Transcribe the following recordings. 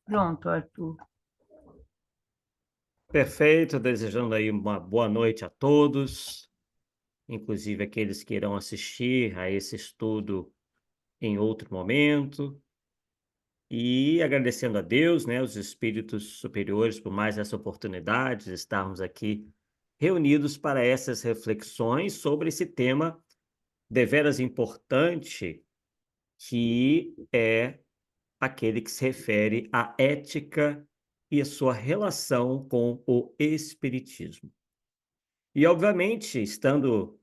Pronto, Arthur. Perfeito, desejando aí uma boa noite a todos, inclusive aqueles que irão assistir a esse estudo em outro momento, e agradecendo a Deus, né, os espíritos superiores por mais essa oportunidade de estarmos aqui reunidos para essas reflexões sobre esse tema deveras importante, que é aquele que se refere à ética e a sua relação com o espiritismo. E, obviamente, estando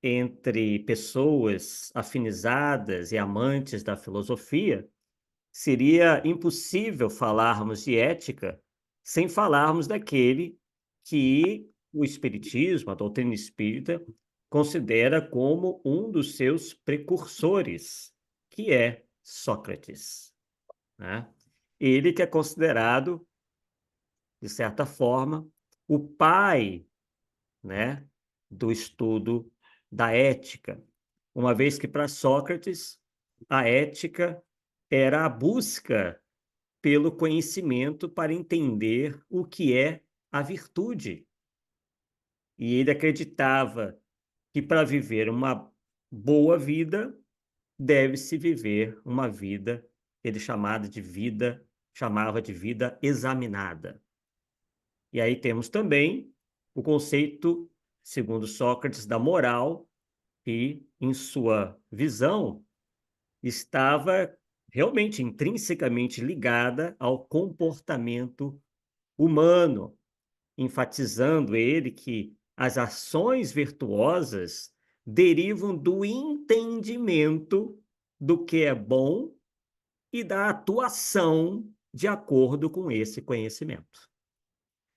entre pessoas afinizadas e amantes da filosofia, seria impossível falarmos de ética sem falarmos daquele que o Espiritismo, a doutrina espírita, considera como um dos seus precursores, que é Sócrates, né? Ele que é considerado, de certa forma, o pai, né, do estudo da ética, uma vez que para Sócrates a ética era a busca pelo conhecimento para entender o que é a virtude. E ele acreditava que para viver uma boa vida deve-se viver uma vida, ele chamava de vida examinada. E aí temos também o conceito, segundo Sócrates, da moral, que, em sua visão, estava realmente intrinsecamente ligada ao comportamento humano, enfatizando ele que as ações virtuosas derivam do entendimento do que é bom e da atuação de acordo com esse conhecimento.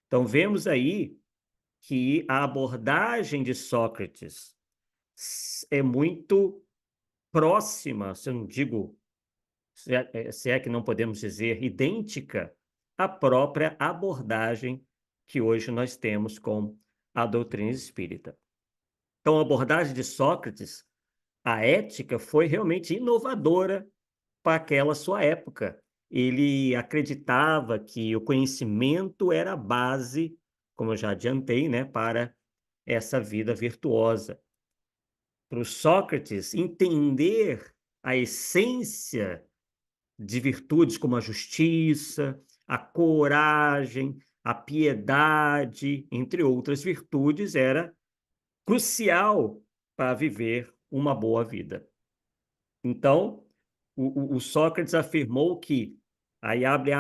Então, vemos aí que a abordagem de Sócrates é muito próxima, se eu não digo, se é que não podemos dizer idêntica, à própria abordagem que hoje nós temos com a doutrina espírita. Então, a abordagem de Sócrates, a ética, foi realmente inovadora para aquela sua época. Ele acreditava que o conhecimento era a base, como eu já adiantei, né, para essa vida virtuosa. Para o Sócrates, entender a essência de virtudes como a justiça, a coragem, a piedade, entre outras virtudes, era crucial para viver uma boa vida. Então, o Sócrates afirmou que, aí abre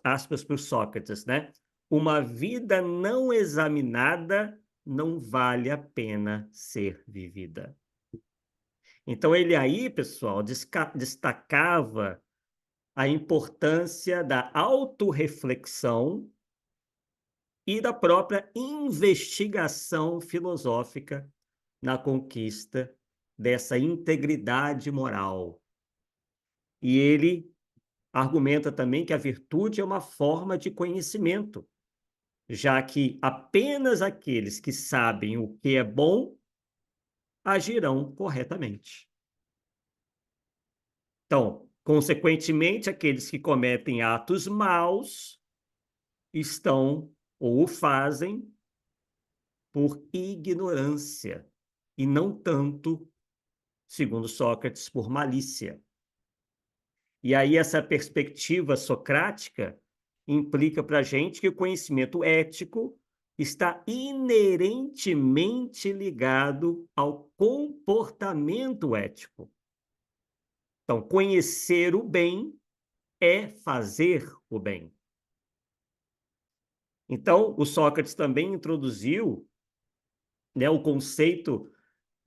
aspas para o Sócrates, né? Uma vida não examinada não vale a pena ser vivida. Então, ele aí, pessoal, destacava a importância da autorreflexão e da própria investigação filosófica na conquista dessa integridade moral. E ele argumenta também que a virtude é uma forma de conhecimento, já que apenas aqueles que sabem o que é bom agirão corretamente. Então, consequentemente, aqueles que cometem atos maus estão ou o fazem por ignorância e não tanto, segundo Sócrates, por malícia. E aí essa perspectiva socrática implica para a gente que o conhecimento ético está inerentemente ligado ao comportamento ético. Então, conhecer o bem é fazer o bem. Então, o Sócrates também introduziu, né, o conceito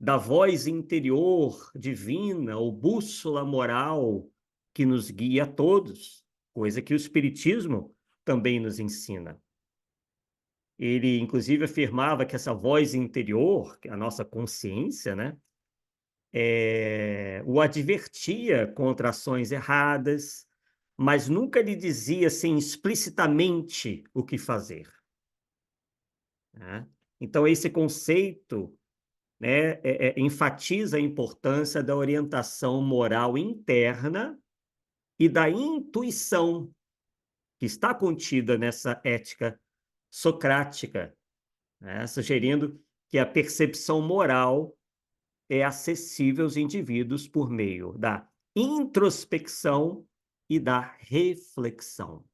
da voz interior divina, ou bússola moral que nos guia a todos, coisa que o Espiritismo também nos ensina. Ele, inclusive, afirmava que essa voz interior, a nossa consciência, né, o advertia contra ações erradas, mas nunca lhe dizia assim explicitamente o que fazer, né? Então, esse conceito, né, enfatiza a importância da orientação moral interna e da intuição que está contida nessa ética socrática, né? Sugerindo que a percepção moral é acessível aos indivíduos por meio da introspecção e da reflexão.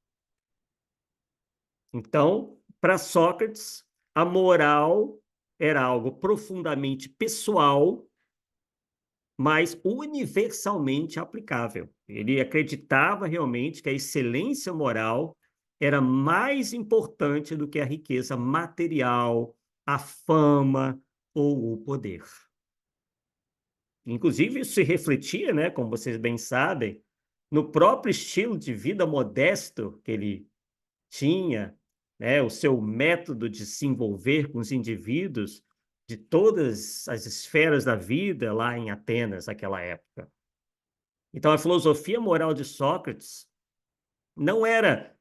Então, para Sócrates, a moral era algo profundamente pessoal, mas universalmente aplicável. Ele acreditava realmente que a excelência moral era mais importante do que a riqueza material, a fama ou o poder. Inclusive, isso se refletia, né, como vocês bem sabem, no próprio estilo de vida modesto que ele tinha, né, o seu método de se envolver com os indivíduos de todas as esferas da vida lá em Atenas, naquela época. Então, a filosofia moral de Sócrates não era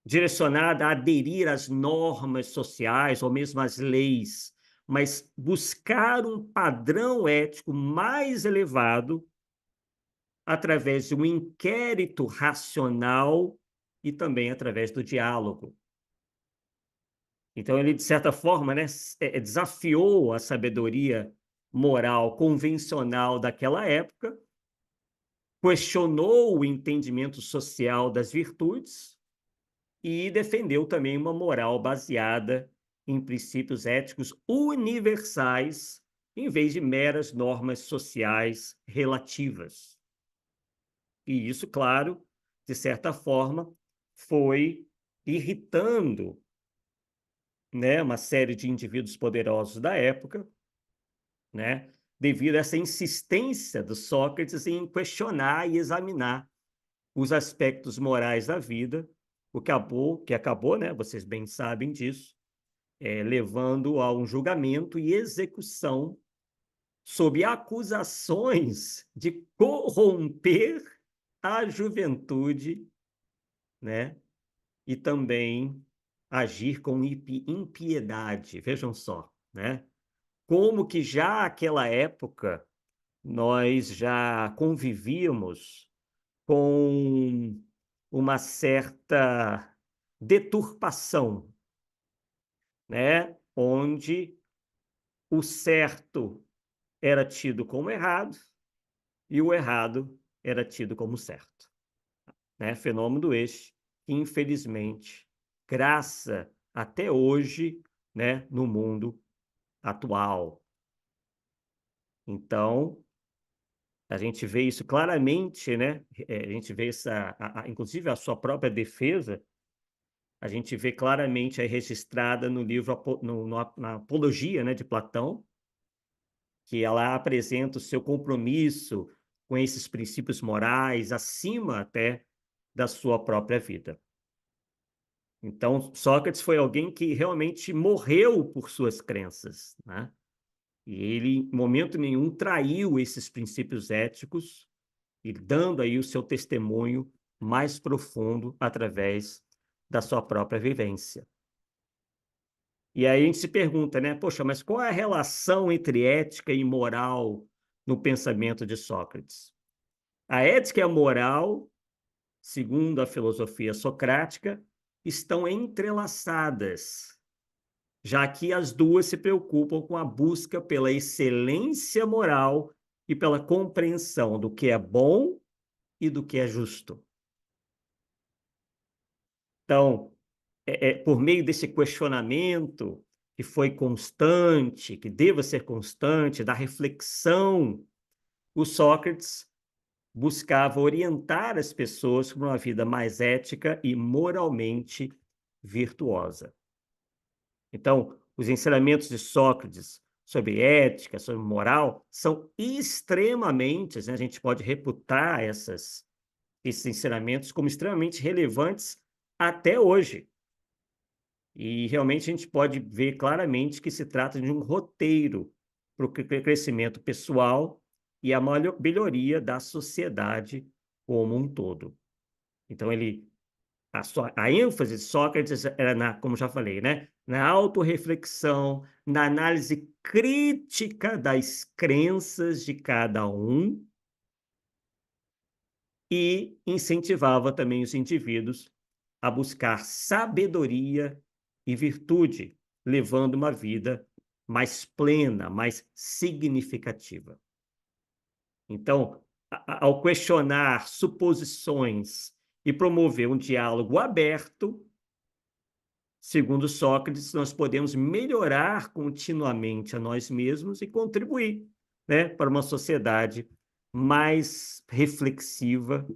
direcionada a aderir às normas sociais ou mesmo às leis, mas buscar um padrão ético mais elevado através de um inquérito racional e também através do diálogo. Então, ele, de certa forma, né, desafiou a sabedoria moral convencional daquela época, questionou o entendimento social das virtudes e defendeu também uma moral baseada em princípios éticos universais, em vez de meras normas sociais relativas. E isso, claro, de certa forma, foi irritando, né, uma série de indivíduos poderosos da época, né, devido a essa insistência do Sócrates em questionar e examinar os aspectos morais da vida, que acabou, né, vocês bem sabem disso, levando a um julgamento e execução sob acusações de corromper a juventude, né, e também agir com impiedade. Vejam só, né? Como que já naquela época nós já convivíamos com uma certa deturpação, né? Onde o certo era tido como errado e o errado era tido como certo, né? Fenômeno este que, infelizmente, graça até hoje, né, no mundo atual. Então, a gente vê isso claramente, né? A gente vê essa, inclusive a sua própria defesa, a gente vê claramente aí registrada no livro, na Apologia, né, de Platão, que ela apresenta o seu compromisso com esses princípios morais acima até da sua própria vida. Então, Sócrates foi alguém que realmente morreu por suas crenças, né? E ele, em momento nenhum, traiu esses princípios éticos e dando aí o seu testemunho mais profundo através da sua própria vivência. E aí a gente se pergunta, né? Poxa, mas qual é a relação entre ética e moral no pensamento de Sócrates? A ética e a moral, segundo a filosofia socrática, estão entrelaçadas, já que as duas se preocupam com a busca pela excelência moral e pela compreensão do que é bom e do que é justo. Então, por meio desse questionamento que foi constante, que deva ser constante, da reflexão, o Sócrates buscava orientar as pessoas para uma vida mais ética e moralmente virtuosa. Então, os ensinamentos de Sócrates sobre ética, sobre moral, são extremamente, né, a gente pode reputar esses ensinamentos como extremamente relevantes até hoje. E realmente a gente pode ver claramente que se trata de um roteiro para o crescimento pessoal e a melhoria da sociedade como um todo. Então, a ênfase de Sócrates era como já falei, né? Na autorreflexão, na análise crítica das crenças de cada um e incentivava também os indivíduos a buscar sabedoria e virtude, levando uma vida mais plena, mais significativa. Então, ao questionar suposições e promover um diálogo aberto, segundo Sócrates, nós podemos melhorar continuamente a nós mesmos e contribuir, né, para uma sociedade mais reflexiva,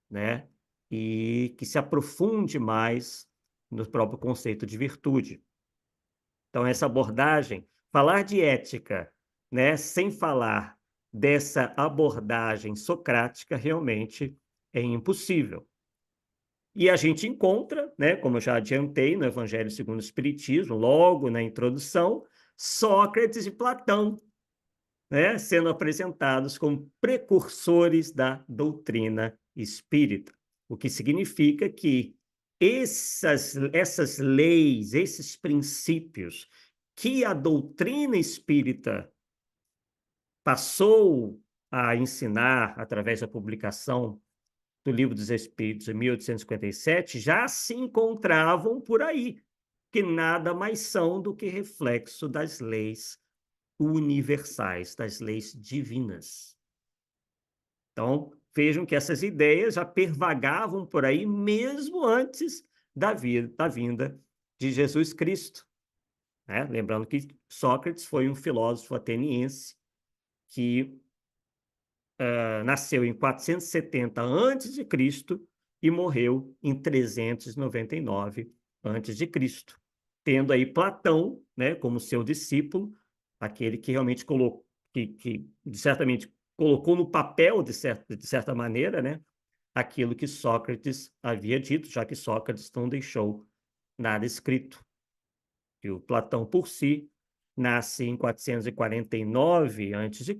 né, e que se aprofunde mais no próprio conceito de virtude. Então, essa abordagem, falar de ética, né, sem falar dessa abordagem socrática, realmente é impossível. E a gente encontra, né, como eu já adiantei, no Evangelho segundo o Espiritismo, logo na introdução, Sócrates e Platão, né, sendo apresentados como precursores da doutrina espírita, o que significa que essas leis, esses princípios que a doutrina espírita passou a ensinar através da publicação do Livro dos Espíritos, em 1857, já se encontravam por aí, que nada mais são do que reflexo das leis universais, das leis divinas. Então, vejam que essas ideias já pervagavam por aí mesmo antes da vinda de Jesus Cristo, né? Lembrando que Sócrates foi um filósofo ateniense que nasceu em 470 a.C. e morreu em 399 a.C., tendo aí Platão, né, como seu discípulo, aquele que realmente colocou, que certamente colocou no papel, de certa maneira, né, aquilo que Sócrates havia dito, já que Sócrates não deixou nada escrito. E o Platão, por si, nasce em 449 a.C.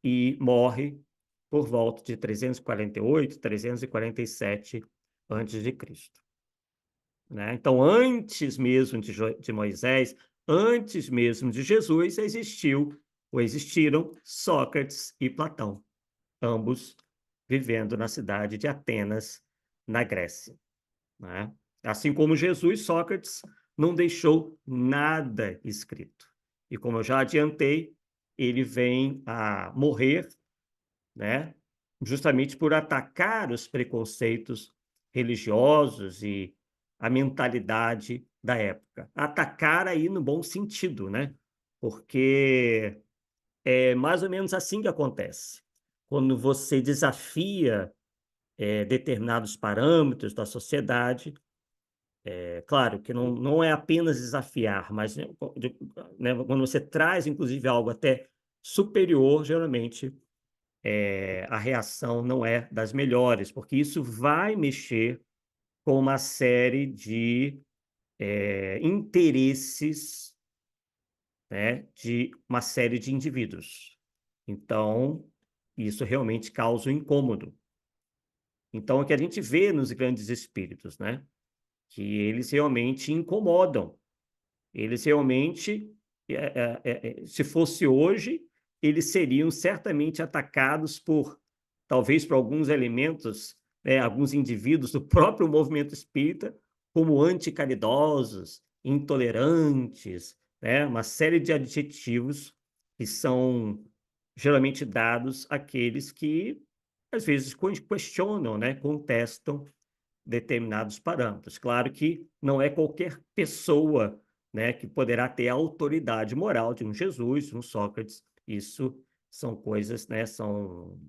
e morre por volta de 348, 347 a.C., né? Então, antes mesmo de Moisés, antes mesmo de Jesus, existiram Sócrates e Platão, ambos vivendo na cidade de Atenas, na Grécia, né? Assim como Jesus, Sócrates não deixou nada escrito. E como eu já adiantei, ele vem a morrer, né, justamente por atacar os preconceitos religiosos e a mentalidade da época. Atacar aí no bom sentido, né? Porque é mais ou menos assim que acontece. Quando você desafia determinados parâmetros da sociedade, é claro que não é apenas desafiar, mas né, quando você traz, inclusive, algo até superior, geralmente a reação não é das melhores, porque isso vai mexer com uma série de interesses, né, de uma série de indivíduos. Então, isso realmente causa um incômodo. Então, é o que a gente vê nos grandes espíritos, né? Que eles realmente incomodam. Eles realmente, se fosse hoje, eles seriam certamente atacados talvez por alguns elementos, né, alguns indivíduos do próprio movimento espírita, como anticaridosos, intolerantes, né, uma série de adjetivos que são geralmente dados àqueles que, às vezes, questionam, né, contestam determinados parâmetros. Claro que não é qualquer pessoa, né, que poderá ter a autoridade moral de um Jesus, um Sócrates. Isso são coisas, né, são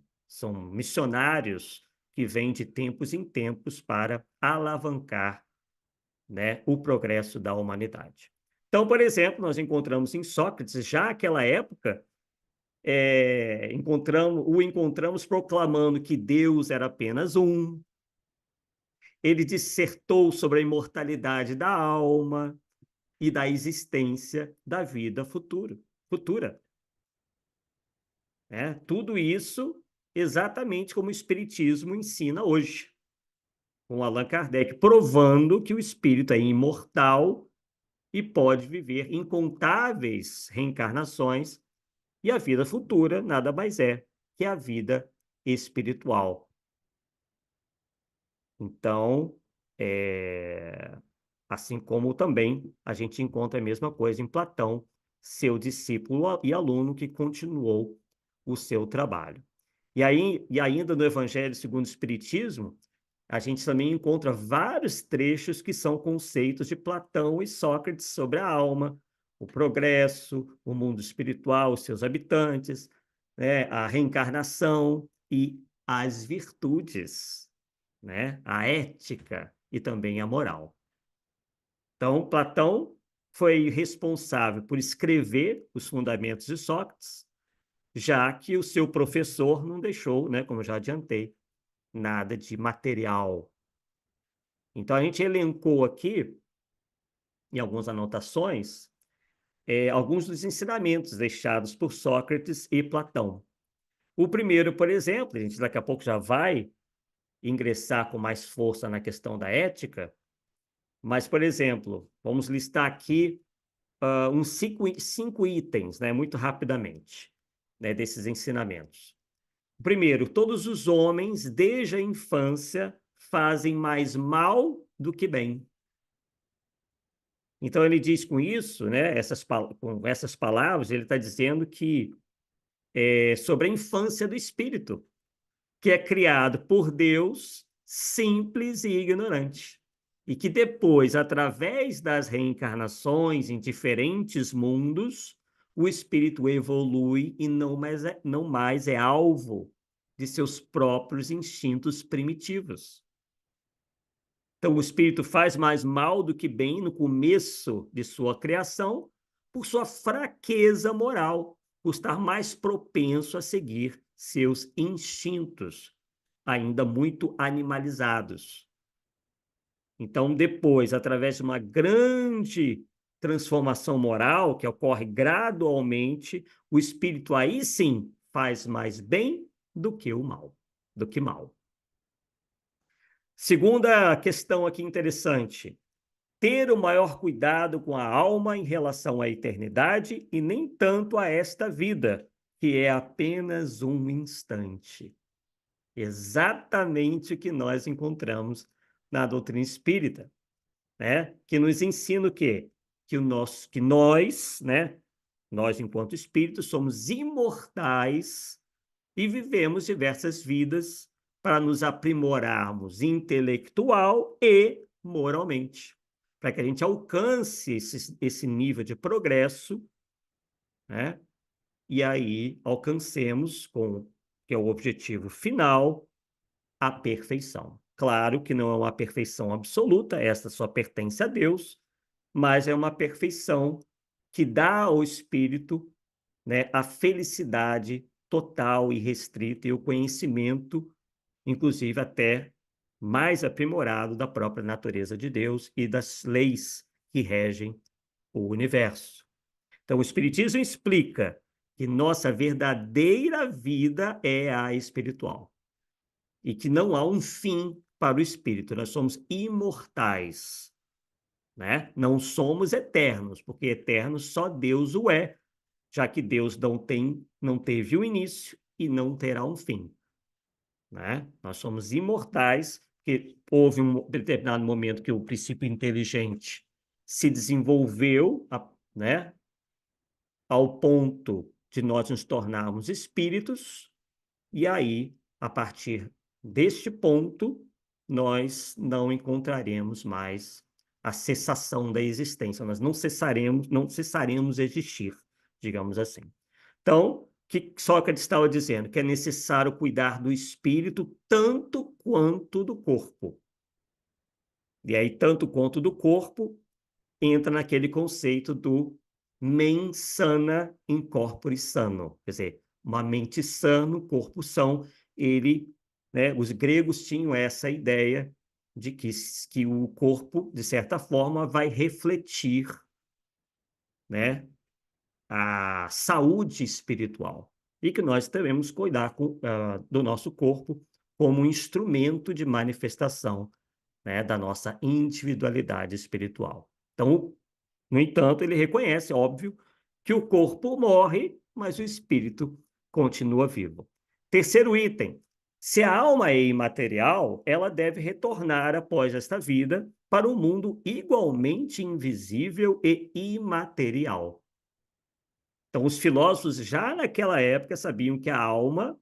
missionários que vêm de tempos em tempos para alavancar, né, o progresso da humanidade. Então, por exemplo, nós encontramos em Sócrates, já naquela época, o encontramos proclamando que Deus era apenas um. Ele dissertou sobre a imortalidade da alma e da existência da vida futura. Né? Tudo isso exatamente como o Espiritismo ensina hoje, com Allan Kardec, provando que o espírito é imortal e pode viver incontáveis reencarnações, e a vida futura nada mais é que a vida espiritual. Então, Assim como também a gente encontra a mesma coisa em Platão, seu discípulo e aluno que continuou o seu trabalho. E ainda no Evangelho segundo o Espiritismo, a gente também encontra vários trechos que são conceitos de Platão e Sócrates sobre a alma, o progresso, o mundo espiritual, os seus habitantes, né, a reencarnação e as virtudes, né, a ética e também a moral. Então, Platão foi responsável por escrever os fundamentos de Sócrates, já que o seu professor não deixou, né, como eu já adiantei, nada de material. Então, a gente elencou aqui, em algumas anotações, alguns dos ensinamentos deixados por Sócrates e Platão. O primeiro, por exemplo, a gente daqui a pouco já vai ingressar com mais força na questão da ética, mas, por exemplo, vamos listar aqui uns cinco itens, né, muito rapidamente, né, desses ensinamentos. Primeiro, todos os homens, desde a infância, fazem mais mal do que bem. Então, ele diz com isso, né, com essas palavras, ele está dizendo que sobre a infância do espírito, que é criado por Deus, simples e ignorante. E que depois, através das reencarnações em diferentes mundos, o espírito evolui e não mais é alvo de seus próprios instintos primitivos. Então, o espírito faz mais mal do que bem no começo de sua criação, por sua fraqueza moral, por estar mais propenso a seguir seus instintos, ainda muito animalizados. Então, depois, através de uma grande transformação moral, que ocorre gradualmente, o espírito aí sim faz mais bem do que o mal, do que mal. Segunda questão aqui interessante: ter o maior cuidado com a alma em relação à eternidade e nem tanto a esta vida, que é apenas um instante. Exatamente o que nós encontramos na doutrina espírita, né? Que nos ensina o quê? Que nós, né? Nós, enquanto espíritos, somos imortais e vivemos diversas vidas para nos aprimorarmos intelectual e moralmente, para que a gente alcance esse nível de progresso, né? E aí alcancemos, que é o objetivo final, a perfeição. Claro que não é uma perfeição absoluta, esta só pertence a Deus, mas é uma perfeição que dá ao espírito, né, a felicidade total e restrita e o conhecimento, inclusive até mais aprimorado da própria natureza de Deus e das leis que regem o universo. Então, o Espiritismo explica que nossa verdadeira vida é a espiritual e que não há um fim para o espírito. Nós somos imortais, né? Não somos eternos, porque eterno só Deus o é, já que Deus não teve o início e não terá um fim, né? Nós somos imortais, porque houve um determinado momento que o princípio inteligente se desenvolveu, né, ao ponto de nós nos tornarmos espíritos, e aí, a partir deste ponto, nós não encontraremos mais a cessação da existência, nós não cessaremos de existir, digamos assim. Então, o que Sócrates estava dizendo? Que é necessário cuidar do espírito tanto quanto do corpo. E aí, tanto quanto do corpo, entra naquele conceito do mens sana in corpore sano, quer dizer, uma mente sã no corpo são. Né, os gregos tinham essa ideia de que o corpo, de certa forma, vai refletir, né, a saúde espiritual e que nós devemos cuidar do nosso corpo como um instrumento de manifestação, né, da nossa individualidade espiritual. Então, no entanto, ele reconhece, óbvio, que o corpo morre, mas o espírito continua vivo. Terceiro item: Se a alma é imaterial, ela deve retornar após esta vida para um mundo igualmente invisível e imaterial. Então, os filósofos já naquela época sabiam que a alma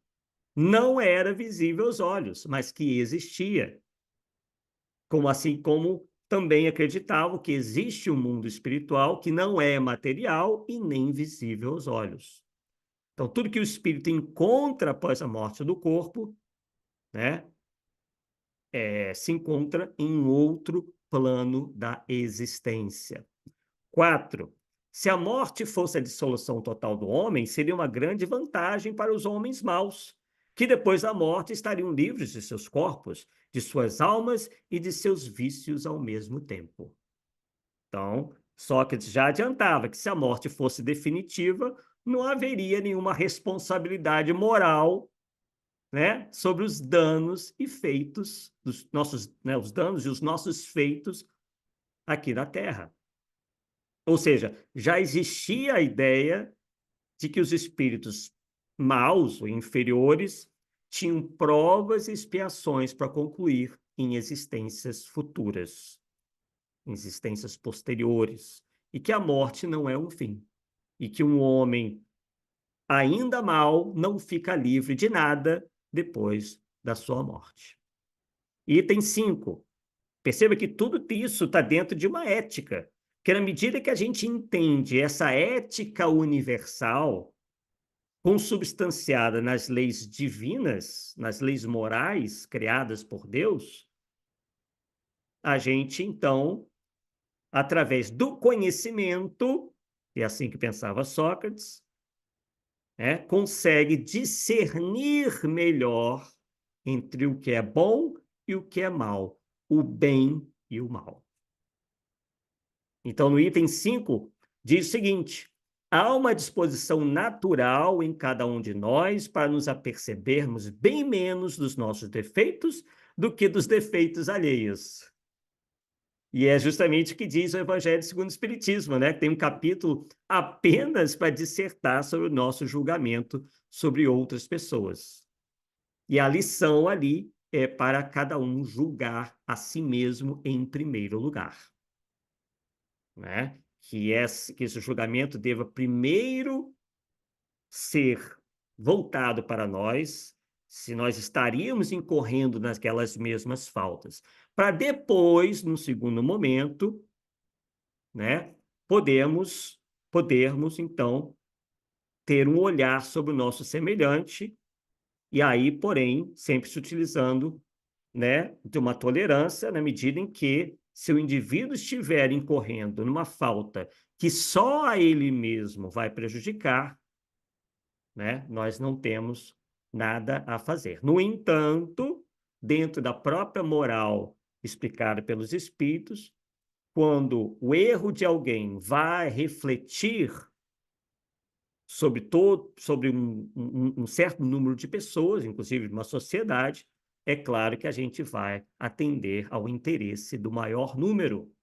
não era visível aos olhos, mas que existia. Como assim como também acreditavam que existe um mundo espiritual que não é material e nem visível aos olhos. Então, tudo que o espírito encontra após a morte do corpo, né, se encontra em outro plano da existência. 4. Se a morte fosse a dissolução total do homem, seria uma grande vantagem para os homens maus, que depois da morte estariam livres de seus corpos, de suas almas e de seus vícios ao mesmo tempo. Então, Sócrates já adiantava que se a morte fosse definitiva, não haveria nenhuma responsabilidade moral, né, sobre os danos e feitos dos nossos, né, os danos e os nossos feitos aqui na Terra. Ou seja, já existia a ideia de que os espíritos maus ou inferiores tinham provas e expiações para concluir em existências futuras, em existências posteriores, e que a morte não é um fim, e que um homem ainda mau não fica livre de nada depois da sua morte. Item 5. Perceba que tudo isso está dentro de uma ética, que na medida que a gente entende essa ética universal, consubstanciada nas leis divinas, nas leis morais criadas por Deus, a gente, então, através do conhecimento, é assim que pensava Sócrates, consegue discernir melhor entre o que é bom e o que é mal, o bem e o mal. Então, no item 5, diz o seguinte: há uma disposição natural em cada um de nós para nos apercebermos bem menos dos nossos defeitos do que dos defeitos alheios. E é justamente o que diz o Evangelho segundo o Espiritismo, né? Tem um capítulo apenas para dissertar sobre o nosso julgamento sobre outras pessoas. E a lição ali é para cada um julgar a si mesmo em primeiro lugar, né? Que esse julgamento deva primeiro ser voltado para nós, se nós estaríamos incorrendo naquelas mesmas faltas, para depois, no segundo momento, né, podermos então ter um olhar sobre o nosso semelhante e aí, porém, sempre se utilizando, né, de uma tolerância na medida em que se o indivíduo estiver incorrendo numa falta que só a ele mesmo vai prejudicar, né, nós não temos nada a fazer. No entanto, dentro da própria moral explicada pelos espíritos, quando o erro de alguém vai refletir sobre um certo número de pessoas, inclusive de uma sociedade, é claro que a gente vai atender ao interesse do maior número,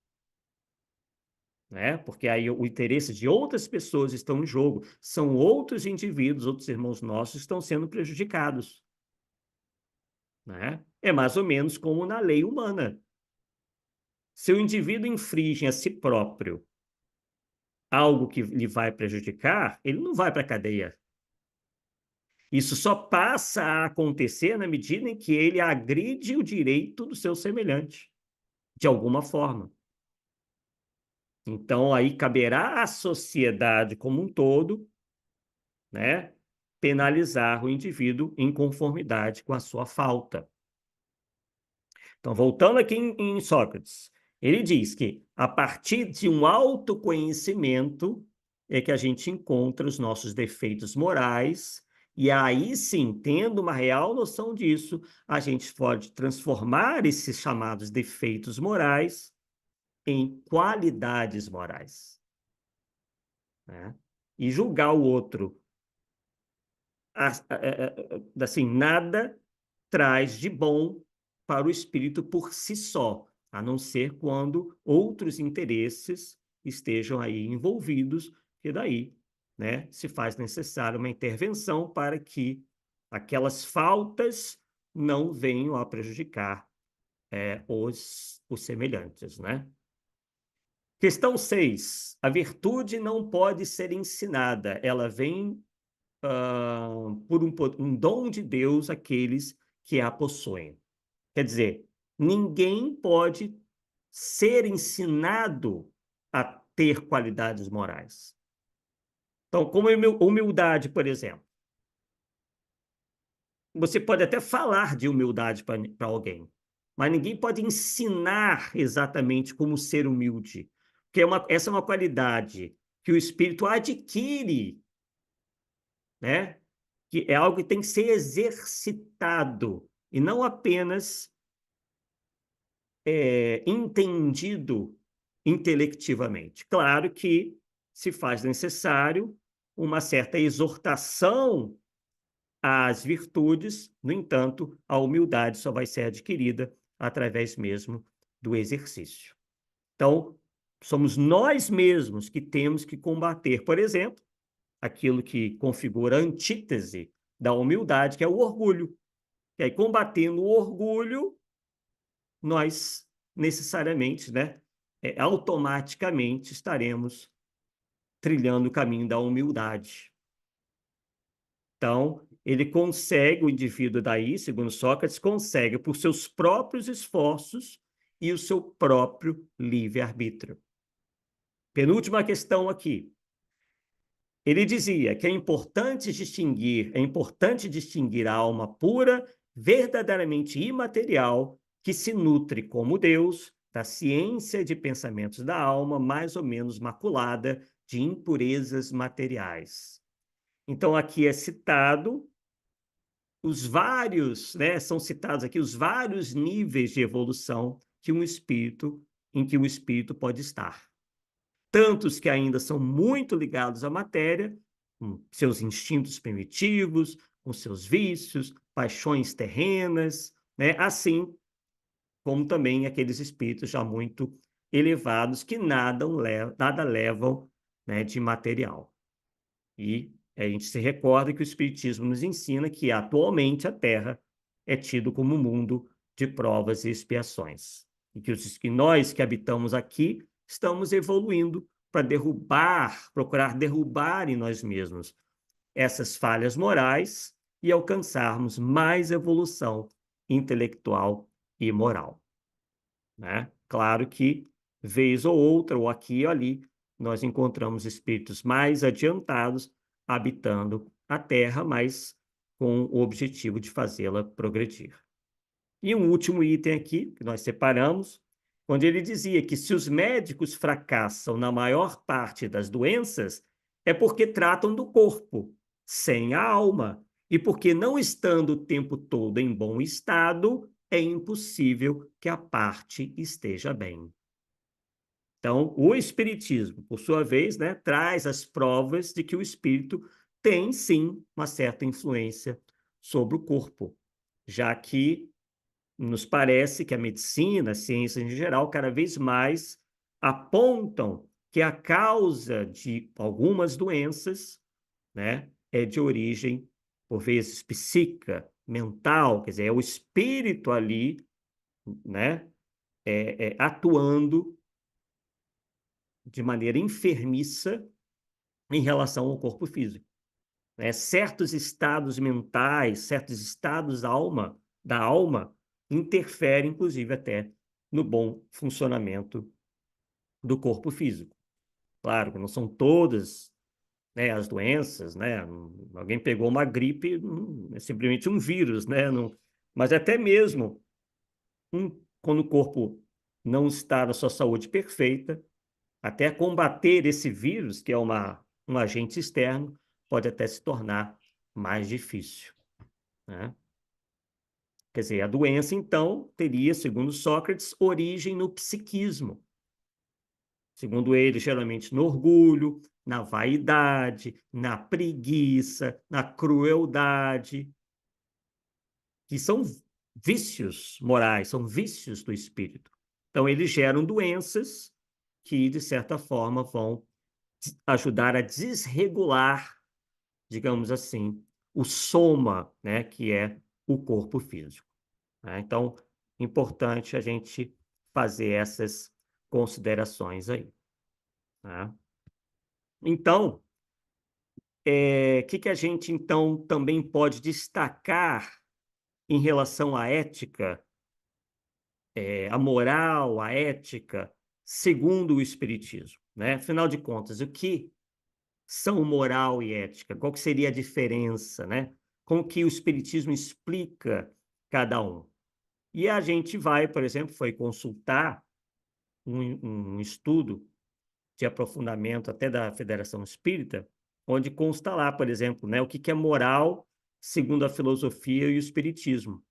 né? Porque aí o interesse de outras pessoas estão em jogo, são outros indivíduos, outros irmãos nossos estão sendo prejudicados, né? É mais ou menos como na lei humana. Se o indivíduo infringe a si próprio algo que lhe vai prejudicar, ele não vai para a cadeia. Isso só passa a acontecer na medida em que ele agride o direito do seu semelhante, de alguma forma. Então, aí caberá à sociedade como um todo, né, penalizar o indivíduo em conformidade com a sua falta. Então, voltando aqui em Sócrates, ele diz que a partir de um autoconhecimento é que a gente encontra os nossos defeitos morais, e aí sim, tendo uma real noção disso, a gente pode transformar esses chamados defeitos morais em qualidades morais, né? E julgar o outro assim, nada traz de bom para o espírito por si só, a não ser quando outros interesses estejam aí envolvidos, e daí, né, se faz necessária uma intervenção para que aquelas faltas não venham a prejudicar os semelhantes, né? Questão 6. A virtude não pode ser ensinada, ela vem por um dom de Deus àqueles que a possuem. Quer dizer, ninguém pode ser ensinado a ter qualidades morais. Então, como humildade, por exemplo. Você pode até falar de humildade para alguém, mas ninguém pode ensinar exatamente como ser humilde, porque essa é uma qualidade que o espírito adquire, né? Que é algo que tem que ser exercitado e não apenas entendido intelectivamente. Claro que se faz necessário uma certa exortação às virtudes, no entanto, a humildade só vai ser adquirida através mesmo do exercício. Então, somos nós mesmos que temos que combater, por exemplo, aquilo que configura a antítese da humildade, que é o orgulho. E aí, combatendo o orgulho, nós necessariamente, né, automaticamente estaremos trilhando o caminho da humildade. Então, ele consegue, o indivíduo daí, segundo Sócrates, consegue por seus próprios esforços e o seu próprio livre-arbítrio. Penúltima questão aqui. Ele dizia que é importante distinguir a alma pura, verdadeiramente imaterial, que se nutre como Deus, da ciência de pensamentos da alma, mais ou menos maculada de impurezas materiais. Então, aqui é citado os vários, né, são citados aqui os vários níveis de evolução em que o espírito pode estar. Tantos que ainda são muito ligados à matéria, com seus instintos primitivos, com seus vícios, paixões terrenas, né? Assim como também aqueles espíritos já muito elevados que nada levam, né, de material. E a gente se recorda que o Espiritismo nos ensina que atualmente a Terra é tido como um mundo de provas e expiações. E que nós que habitamos aqui estamos evoluindo para procurar derrubar em nós mesmos essas falhas morais e alcançarmos mais evolução intelectual e moral, né? Claro que, vez ou outra, ou aqui ou ali, nós encontramos espíritos mais adiantados habitando a Terra, mas com o objetivo de fazê-la progredir. E um último item aqui, que nós separamos, onde ele dizia que se os médicos fracassam na maior parte das doenças, é porque tratam do corpo, sem a alma, e porque não estando o tempo todo em bom estado, é impossível que a parte esteja bem. Então, o espiritismo, por sua vez, né, traz as provas de que o espírito tem, sim, uma certa influência sobre o corpo, já que nos parece que a medicina, as ciências em geral, cada vez mais apontam que a causa de algumas doenças, né, é de origem, por vezes, psíquica, mental, quer dizer, é o espírito ali, né, atuando de maneira enfermiça em relação ao corpo físico. Certos estados mentais, certos estados da alma interferem, inclusive, até no bom funcionamento do corpo físico. Claro que não são todas, né, as doenças, né? Alguém pegou uma gripe, é simplesmente um vírus, né? Não, mas até mesmo quando o corpo não está na sua saúde perfeita, até combater esse vírus, que é um agente externo, pode até se tornar mais difícil, né? Quer dizer, a doença, então, teria, segundo Sócrates, origem no psiquismo. Segundo ele, geralmente no orgulho, na vaidade, na preguiça, na crueldade, que são vícios morais, são vícios do espírito. Então, eles geram doenças que, de certa forma, vão ajudar a desregular, digamos assim, o soma, né, que é o corpo físico, né? Então, importante a gente fazer essas considerações aí, né? Então, que a gente, então, também pode destacar em relação à ética, a moral, a ética, segundo o espiritismo, né? Afinal de contas, o que são moral e ética? Qual que seria a diferença, né? Como que o espiritismo explica cada um? E a gente vai, por exemplo, foi consultar um estudo de aprofundamento até da Federação Espírita, onde consta lá, por exemplo, né, o que é moral segundo a filosofia e o espiritismo.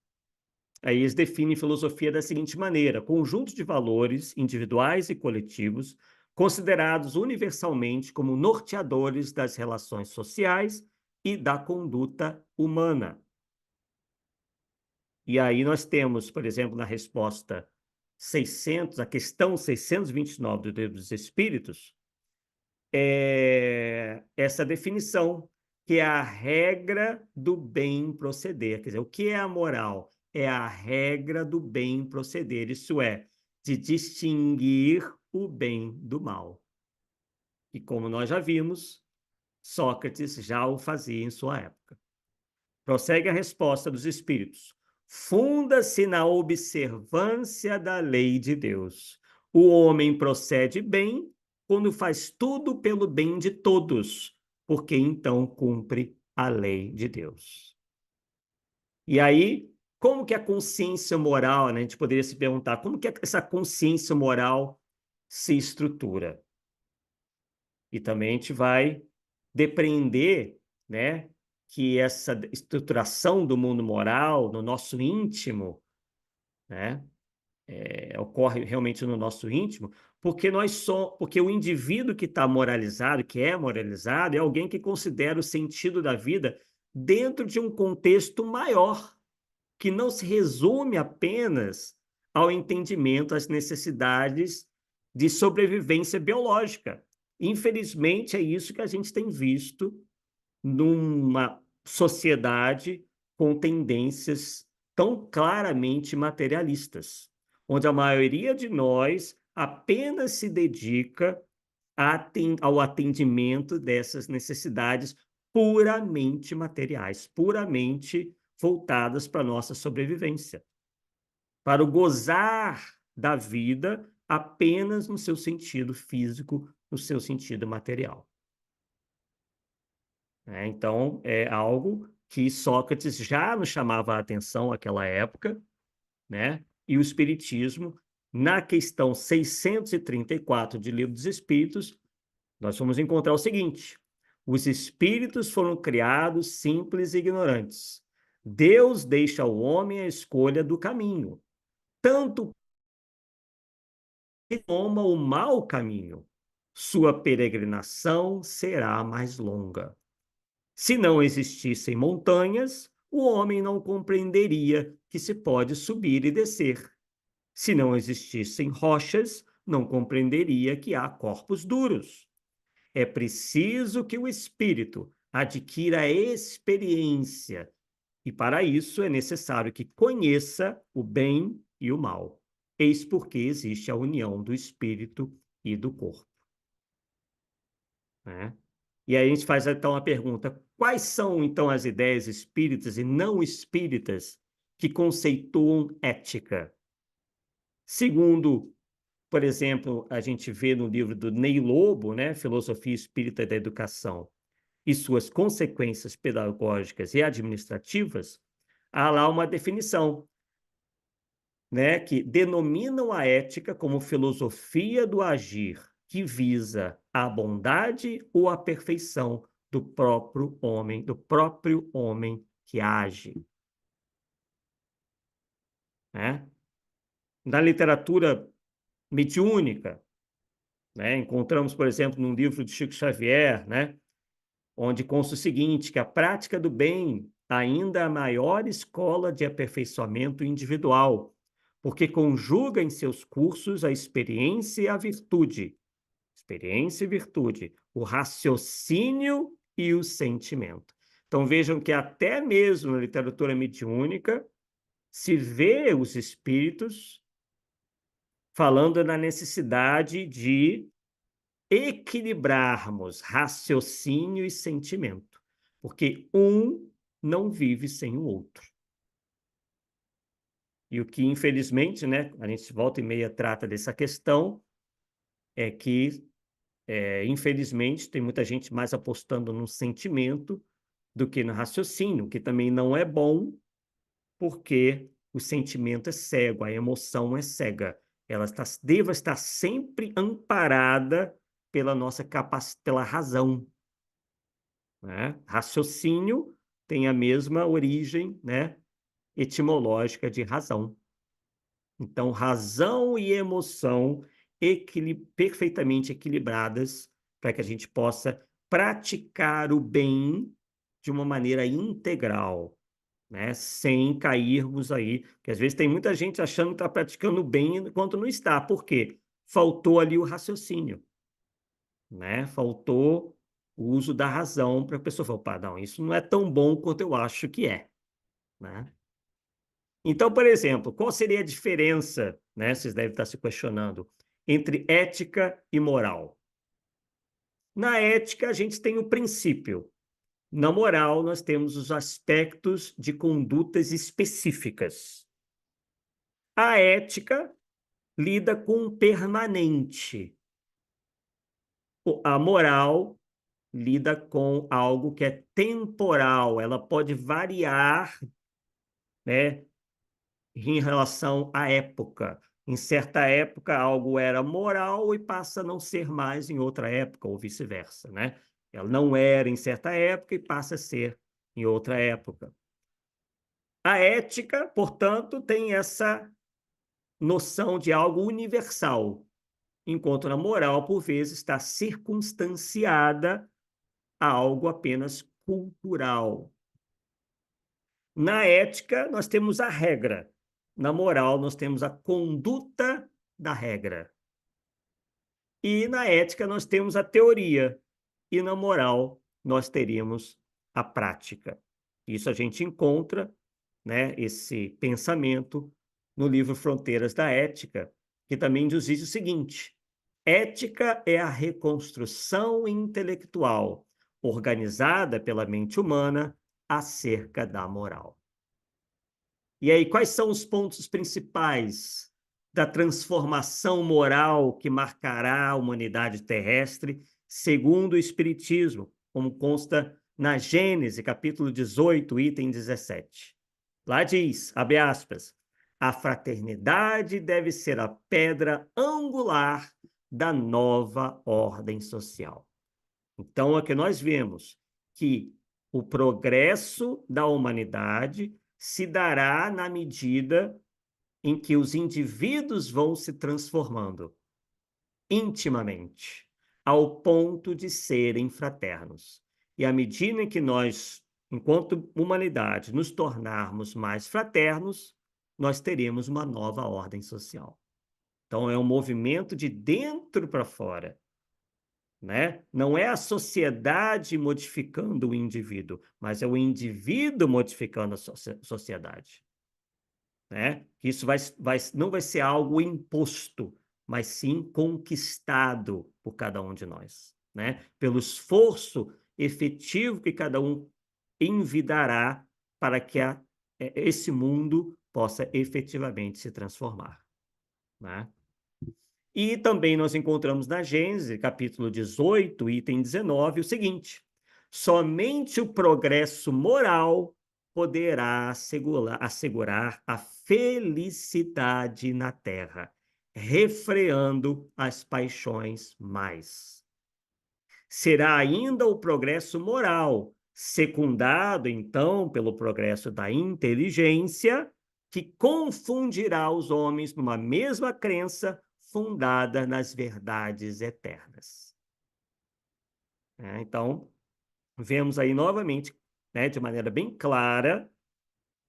Aí eles definem filosofia da seguinte maneira: conjunto de valores individuais e coletivos considerados universalmente como norteadores das relações sociais e da conduta humana. E aí nós temos, por exemplo, na resposta 600, a questão 629 do Livro dos Espíritos, essa definição, que é a regra do bem proceder. Quer dizer, o que é a moral? É a regra do bem proceder, isso é, de distinguir o bem do mal. E como nós já vimos, Sócrates já o fazia em sua época. Prossegue a resposta dos espíritos. Funda-se na observância da lei de Deus. O homem procede bem quando faz tudo pelo bem de todos, porque então cumpre a lei de Deus. E aí, como que a consciência moral, né? A gente poderia se perguntar, como que essa consciência moral se estrutura? E também a gente vai depreender, né, que essa estruturação do mundo moral no nosso íntimo, né, ocorre realmente no nosso íntimo, porque o indivíduo que está moralizado, que é moralizado, é alguém que considera o sentido da vida dentro de um contexto maior, que não se resume apenas ao entendimento das necessidades de sobrevivência biológica. Infelizmente, é isso que a gente tem visto numa sociedade com tendências tão claramente materialistas, onde a maioria de nós apenas se dedica ao atendimento dessas necessidades puramente materiais, puramente voltadas para a nossa sobrevivência, para o gozar da vida apenas no seu sentido físico, no seu sentido material. Então, é algo que Sócrates já nos chamava a atenção naquela época, né? E o Espiritismo, na questão 634 de Livro dos Espíritos, nós vamos encontrar o seguinte: os espíritos foram criados simples e ignorantes. Deus deixa ao homem a escolha do caminho, tanto que toma o mau caminho, sua peregrinação será mais longa. Se não existissem montanhas, o homem não compreenderia que se pode subir e descer. Se não existissem rochas, não compreenderia que há corpos duros. É preciso que o espírito adquira experiência, e para isso é necessário que conheça o bem e o mal. Eis porque existe a união do espírito e do corpo, né? E aí a gente faz então a pergunta: quais são então as ideias espíritas e não espíritas que conceituam ética? Segundo, por exemplo, a gente vê no livro do Ney Lobo, né, Filosofia Espírita da Educação, e suas consequências pedagógicas e administrativas, há lá uma definição, né, que denominam a ética como filosofia do agir que visa a bondade ou a perfeição do próprio homem que age, né? Na literatura mediúnica, né, encontramos, por exemplo, num livro de Chico Xavier, né, onde consta o seguinte, que a prática do bem ainda é a maior escola de aperfeiçoamento individual, porque conjuga em seus cursos a experiência e a virtude, experiência e virtude, o raciocínio e o sentimento. Então vejam que até mesmo na literatura mediúnica se vê os espíritos falando na necessidade de equilibrarmos raciocínio e sentimento, porque um não vive sem o outro. E o que, infelizmente, né, a gente volta e meia trata dessa questão, é que, infelizmente, tem muita gente mais apostando no sentimento do que no raciocínio, que também não é bom, porque o sentimento é cego, a emoção é cega. Ela deva estar sempre amparada pela nossa pela razão, né? Raciocínio tem a mesma origem, né, etimológica de razão. Então, razão e emoção perfeitamente equilibradas para que a gente possa praticar o bem de uma maneira integral, né? Sem cairmos aí, porque às vezes tem muita gente achando que está praticando o bem enquanto não está. Por quê? Faltou ali o raciocínio, né? Faltou o uso da razão para a pessoa falar, opa, não, isso não é tão bom quanto eu acho que é, né? Então, por exemplo, qual seria a diferença, né? Vocês devem estar se questionando, entre ética e moral. Na ética, a gente tem o princípio. Na moral, nós temos os aspectos de condutas específicas. A ética lida com o permanente. A moral lida com algo que é temporal, ela pode variar, né, em relação à época. Em certa época, algo era moral e passa a não ser mais em outra época, ou vice-versa, né? Ela não era em certa época e passa a ser em outra época. A ética, portanto, tem essa noção de algo universal, enquanto na moral, por vezes, está circunstanciada a algo apenas cultural. Na ética, nós temos a regra. Na moral, nós temos a conduta da regra. E na ética, nós temos a teoria. E na moral, nós teríamos a prática. Isso a gente encontra, né, esse pensamento no livro Fronteiras da Ética, que também nos diz o seguinte: ética é a reconstrução intelectual organizada pela mente humana acerca da moral. E aí, quais são os pontos principais da transformação moral que marcará a humanidade terrestre, segundo o Espiritismo, como consta na Gênese, capítulo 18, item 17? Lá diz, abre aspas, a fraternidade deve ser a pedra angular da nova ordem social. Então, é que nós vemos que o progresso da humanidade se dará na medida em que os indivíduos vão se transformando intimamente, ao ponto de serem fraternos. E à medida em que nós, enquanto humanidade, nos tornarmos mais fraternos, nós teremos uma nova ordem social. Então, é um movimento de dentro para fora, né? Não é a sociedade modificando o indivíduo, mas é o indivíduo modificando a sociedade, né? Isso não vai ser algo imposto, mas sim conquistado por cada um de nós, né? Pelo esforço efetivo que cada um envidará para que esse mundo possa efetivamente se transformar, né? E também nós encontramos na Gênesis, capítulo 18, item 19, o seguinte: somente o progresso moral poderá assegurar a felicidade na terra, refreando as paixões mais. Será ainda o progresso moral, secundado então pelo progresso da inteligência, que confundirá os homens numa mesma crença fundada nas verdades eternas. Então, vemos aí novamente, né, de maneira bem clara,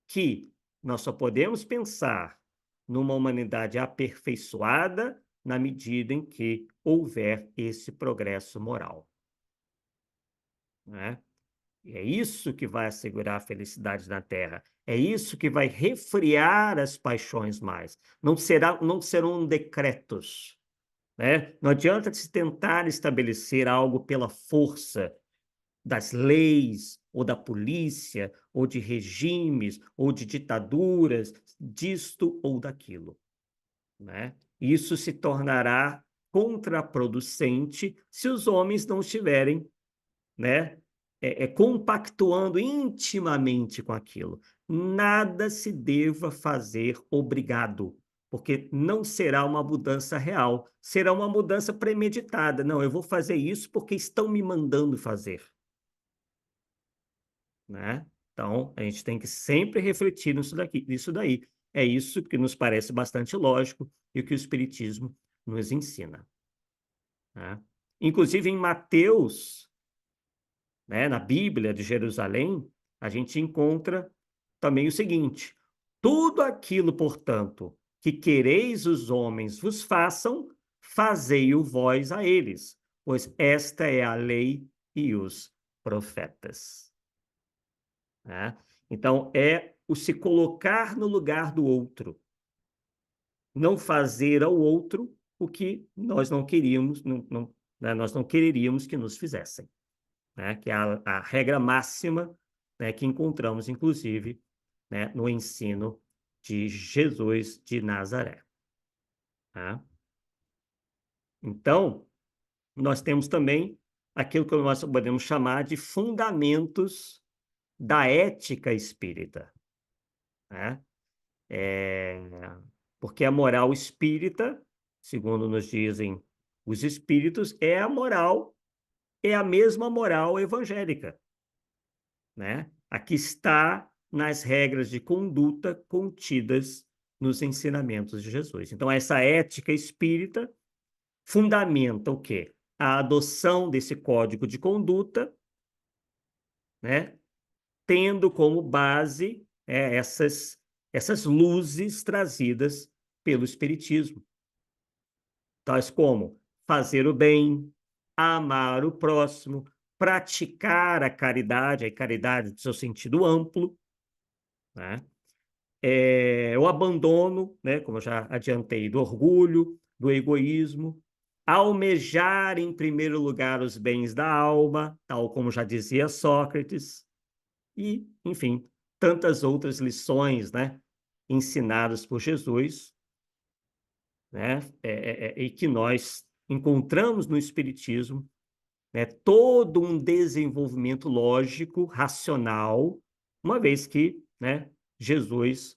que nós só podemos pensar numa humanidade aperfeiçoada na medida em que houver esse progresso moral, né? E é isso que vai assegurar a felicidade na terra. É isso que vai refriar as paixões mais. Não serão decretos, né? Não adianta se tentar estabelecer algo pela força das leis, ou da polícia, ou de regimes, ou de ditaduras, disto ou daquilo, né? Isso se tornará contraproducente se os homens não estiverem, né, compactuando intimamente com aquilo. Nada se deva fazer obrigado, porque não será uma mudança real, será uma mudança premeditada. Não, eu vou fazer isso porque estão me mandando fazer, né? Então, a gente tem que sempre refletir nisso daí. É isso que nos parece bastante lógico e o que o Espiritismo nos ensina, né? Inclusive, em Mateus, né, na Bíblia de Jerusalém, a gente encontra também o seguinte: tudo aquilo, portanto, que quereis os homens vos façam, fazei-o vós a eles, pois esta é a lei e os profetas, né? Então, é o se colocar no lugar do outro, não fazer ao outro o que nós não queríamos, né, nós não quereríamos que nos fizessem, né, que é a regra máxima, né, que encontramos, inclusive, né, no ensino de Jesus de Nazaré. Tá? Então, nós temos também aquilo que nós podemos chamar de fundamentos da ética espírita, né? É, porque a moral espírita, segundo nos dizem os espíritos, é a mesma moral evangélica, né? Aqui está nas regras de conduta contidas nos ensinamentos de Jesus. Então, essa ética espírita fundamenta o quê? A adoção desse código de conduta, né? Tendo como base essas luzes trazidas pelo Espiritismo, tais como fazer o bem, amar o próximo, praticar a caridade no seu sentido amplo, né? O abandono, né, como eu já adiantei, do orgulho, do egoísmo, almejar em primeiro lugar os bens da alma, tal como já dizia Sócrates, e, enfim, tantas outras lições, né, ensinadas por Jesus, né, e que nós encontramos no Espiritismo, né, todo um desenvolvimento lógico, racional, uma vez que, né, Jesus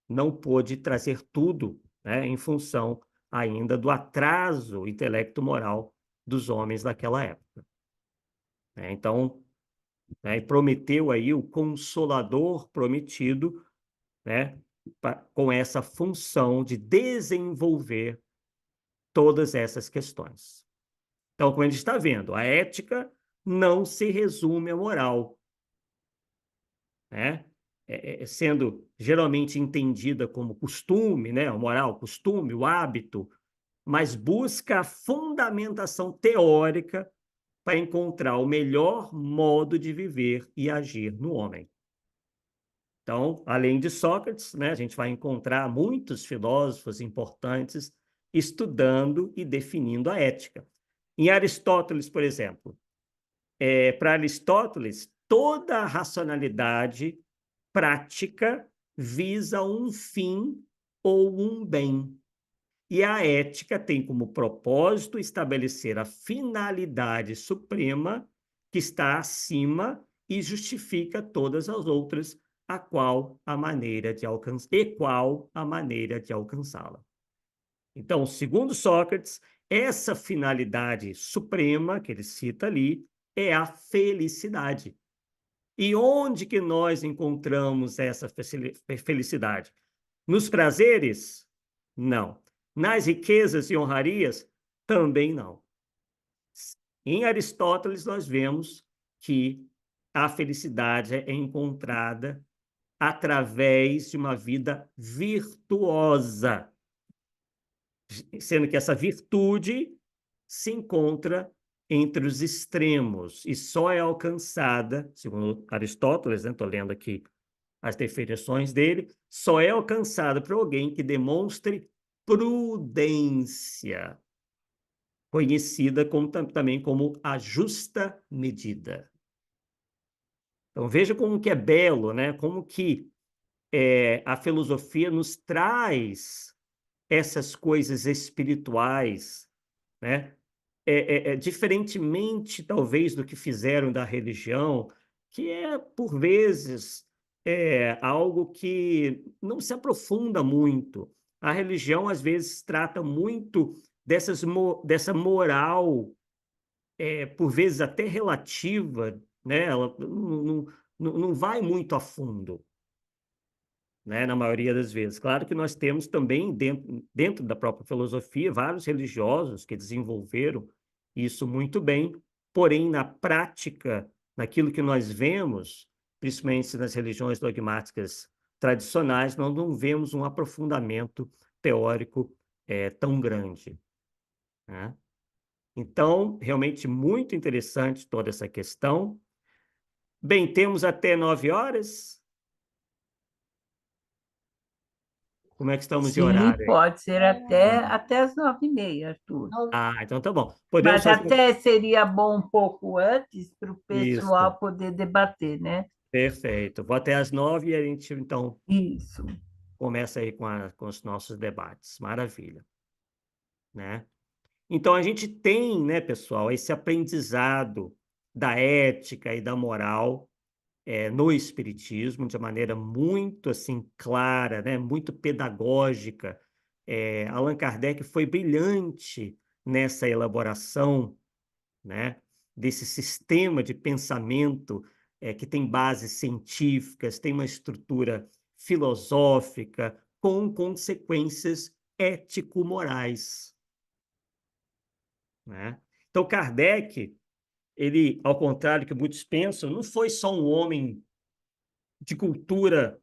não pôde trazer tudo, né, em função ainda do atraso intelecto-moral dos homens daquela época, né? Então, né, prometeu aí o Consolador prometido, né, com essa função de desenvolver todas essas questões. Então, como a gente está vendo, a ética não se resume à moral, né? Sendo geralmente entendida como costume, né? A moral, costume, o hábito, mas busca a fundamentação teórica para encontrar o melhor modo de viver e agir no homem. Então, além de Sócrates, né, a gente vai encontrar muitos filósofos importantes estudando e definindo a ética. Em Aristóteles, por exemplo, para Aristóteles, toda a racionalidade prática visa um fim ou um bem. E a ética tem como propósito estabelecer a finalidade suprema que está acima e justifica todas as outras, a qual a maneira de alcançá-la. Então, segundo Sócrates, essa finalidade suprema que ele cita ali é a felicidade. E onde que nós encontramos essa felicidade? Nos prazeres? Não. Nas riquezas e honrarias? Também não. Em Aristóteles, nós vemos que a felicidade é encontrada através de uma vida virtuosa, sendo que essa virtude se encontra entre os extremos e só é alcançada, segundo Aristóteles, estou lendo aqui as definições dele, só é alcançada por alguém que demonstre prudência, conhecida também como a justa medida. Então, veja como que é belo, né? Como que a filosofia nos traz essas coisas espirituais, né? Diferentemente, talvez, do que fizeram da religião, que é, por vezes, algo que não se aprofunda muito. A religião, às vezes, trata muito dessa moral, por vezes até relativa, né? Ela não vai muito a fundo, né, na maioria das vezes. Claro que nós temos também, dentro da própria filosofia, vários religiosos que desenvolveram isso muito bem, porém, na prática, naquilo que nós vemos, principalmente nas religiões dogmáticas tradicionais, nós não vemos um aprofundamento teórico tão grande, né? Então, realmente muito interessante toda essa questão. Bem, temos até 9 horas. Como é que estamos de Sim, horário aí? pode ser até as 9h30, Arthur. Então tá bom. Podemos Mas fazer até seria bom um pouco antes para o isso. pessoal poder debater, né? Perfeito. Vou até às 9 e a gente, então, Isso. começa aí com os nossos debates. Maravilha, né? Então, a gente tem, né, pessoal, esse aprendizado da ética e da moral no Espiritismo, de maneira muito, assim, clara, né, muito pedagógica. Allan Kardec foi brilhante nessa elaboração, né, desse sistema de pensamento que tem bases científicas, tem uma estrutura filosófica, com consequências ético-morais, né? Então, Kardec, ele, ao contrário do que muitos pensam, não foi só um homem de cultura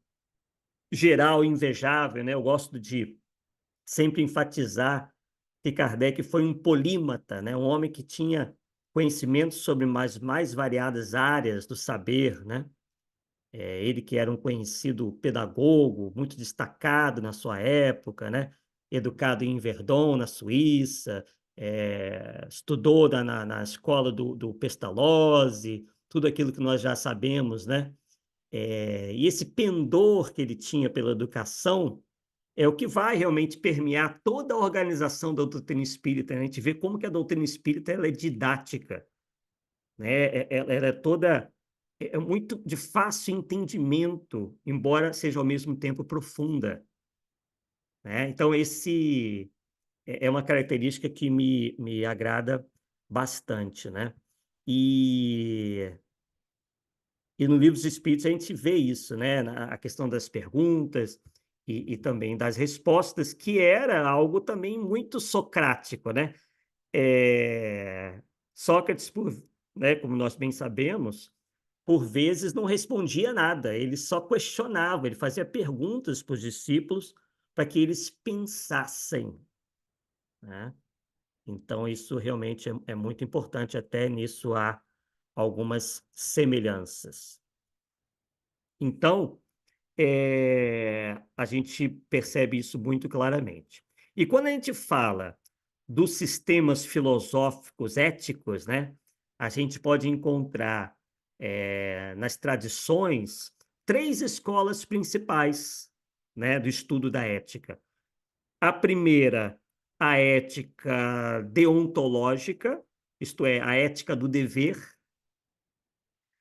geral invejável, né? Eu gosto de sempre enfatizar que Kardec foi um polímata, né? Um homem que tinha conhecimento sobre mais variadas áreas do saber, né? Ele que era um conhecido pedagogo, muito destacado na sua época, né? Educado em Verdun, na Suíça, estudou na escola do Pestalozzi, tudo aquilo que nós já sabemos, né? E esse pendor que ele tinha pela educação é o que vai realmente permear toda a organização da doutrina espírita, né? A gente vê como que a doutrina espírita ela é didática, né? Ela é toda muito de fácil entendimento, embora seja ao mesmo tempo profunda, né? Então esse é uma característica que me agrada bastante, né? E E no Livro dos Espíritos a gente vê isso, né? A questão das perguntas e também das respostas, que era algo também muito socrático, né? É... Sócrates, né, como nós bem sabemos, por vezes não respondia nada, ele só questionava, ele fazia perguntas para os discípulos para que eles pensassem, né? Então, isso realmente é muito importante, até nisso há algumas semelhanças. Então, a gente percebe isso muito claramente. E quando a gente fala dos sistemas filosóficos éticos, né, a gente pode encontrar nas tradições 3 escolas principais, né, do estudo da ética. A primeira, a ética deontológica, isto é, a ética do dever.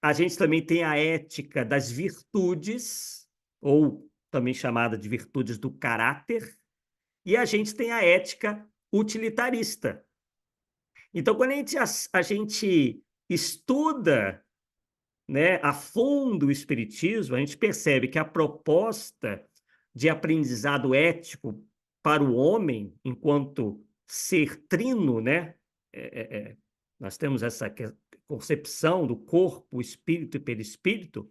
A gente também tem a ética das virtudes, ou também chamada de virtudes do caráter, e a gente tem a ética utilitarista. Então, quando a gente estuda, né, a fundo o Espiritismo, a gente percebe que a proposta de aprendizado ético para o homem, enquanto ser trino, né, nós temos essa concepção do corpo, espírito e perispírito,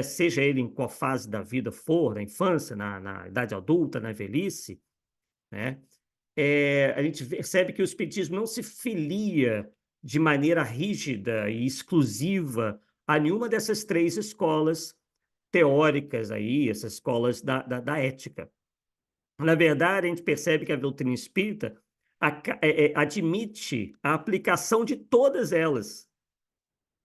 seja ele em qual fase da vida for, na infância, na idade adulta, na velhice, né? A gente percebe que o espiritismo não se filia de maneira rígida e exclusiva a nenhuma dessas três escolas teóricas aí, essas escolas da ética. Na verdade, a gente percebe que a doutrina espírita admite a aplicação de todas elas,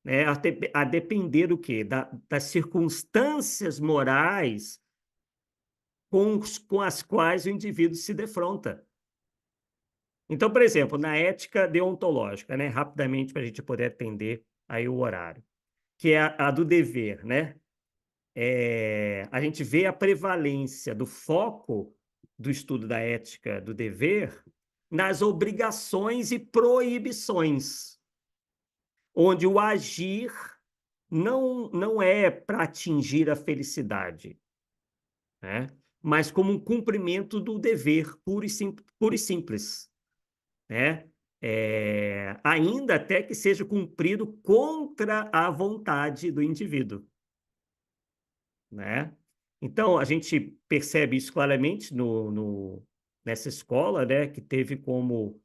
né, a depender do quê? Das circunstâncias morais com as quais o indivíduo se defronta. Então, por exemplo, na ética deontológica, né, rapidamente para a gente poder atender aí o horário, que é a do dever, né? A gente vê a prevalência do foco do estudo da ética do dever nas obrigações e proibições, onde o agir não é para atingir a felicidade, né? Mas como um cumprimento do dever puro e simples, né? Ainda até que seja cumprido contra a vontade do indivíduo, né? Então, a gente percebe isso claramente nessa escola, né, que teve como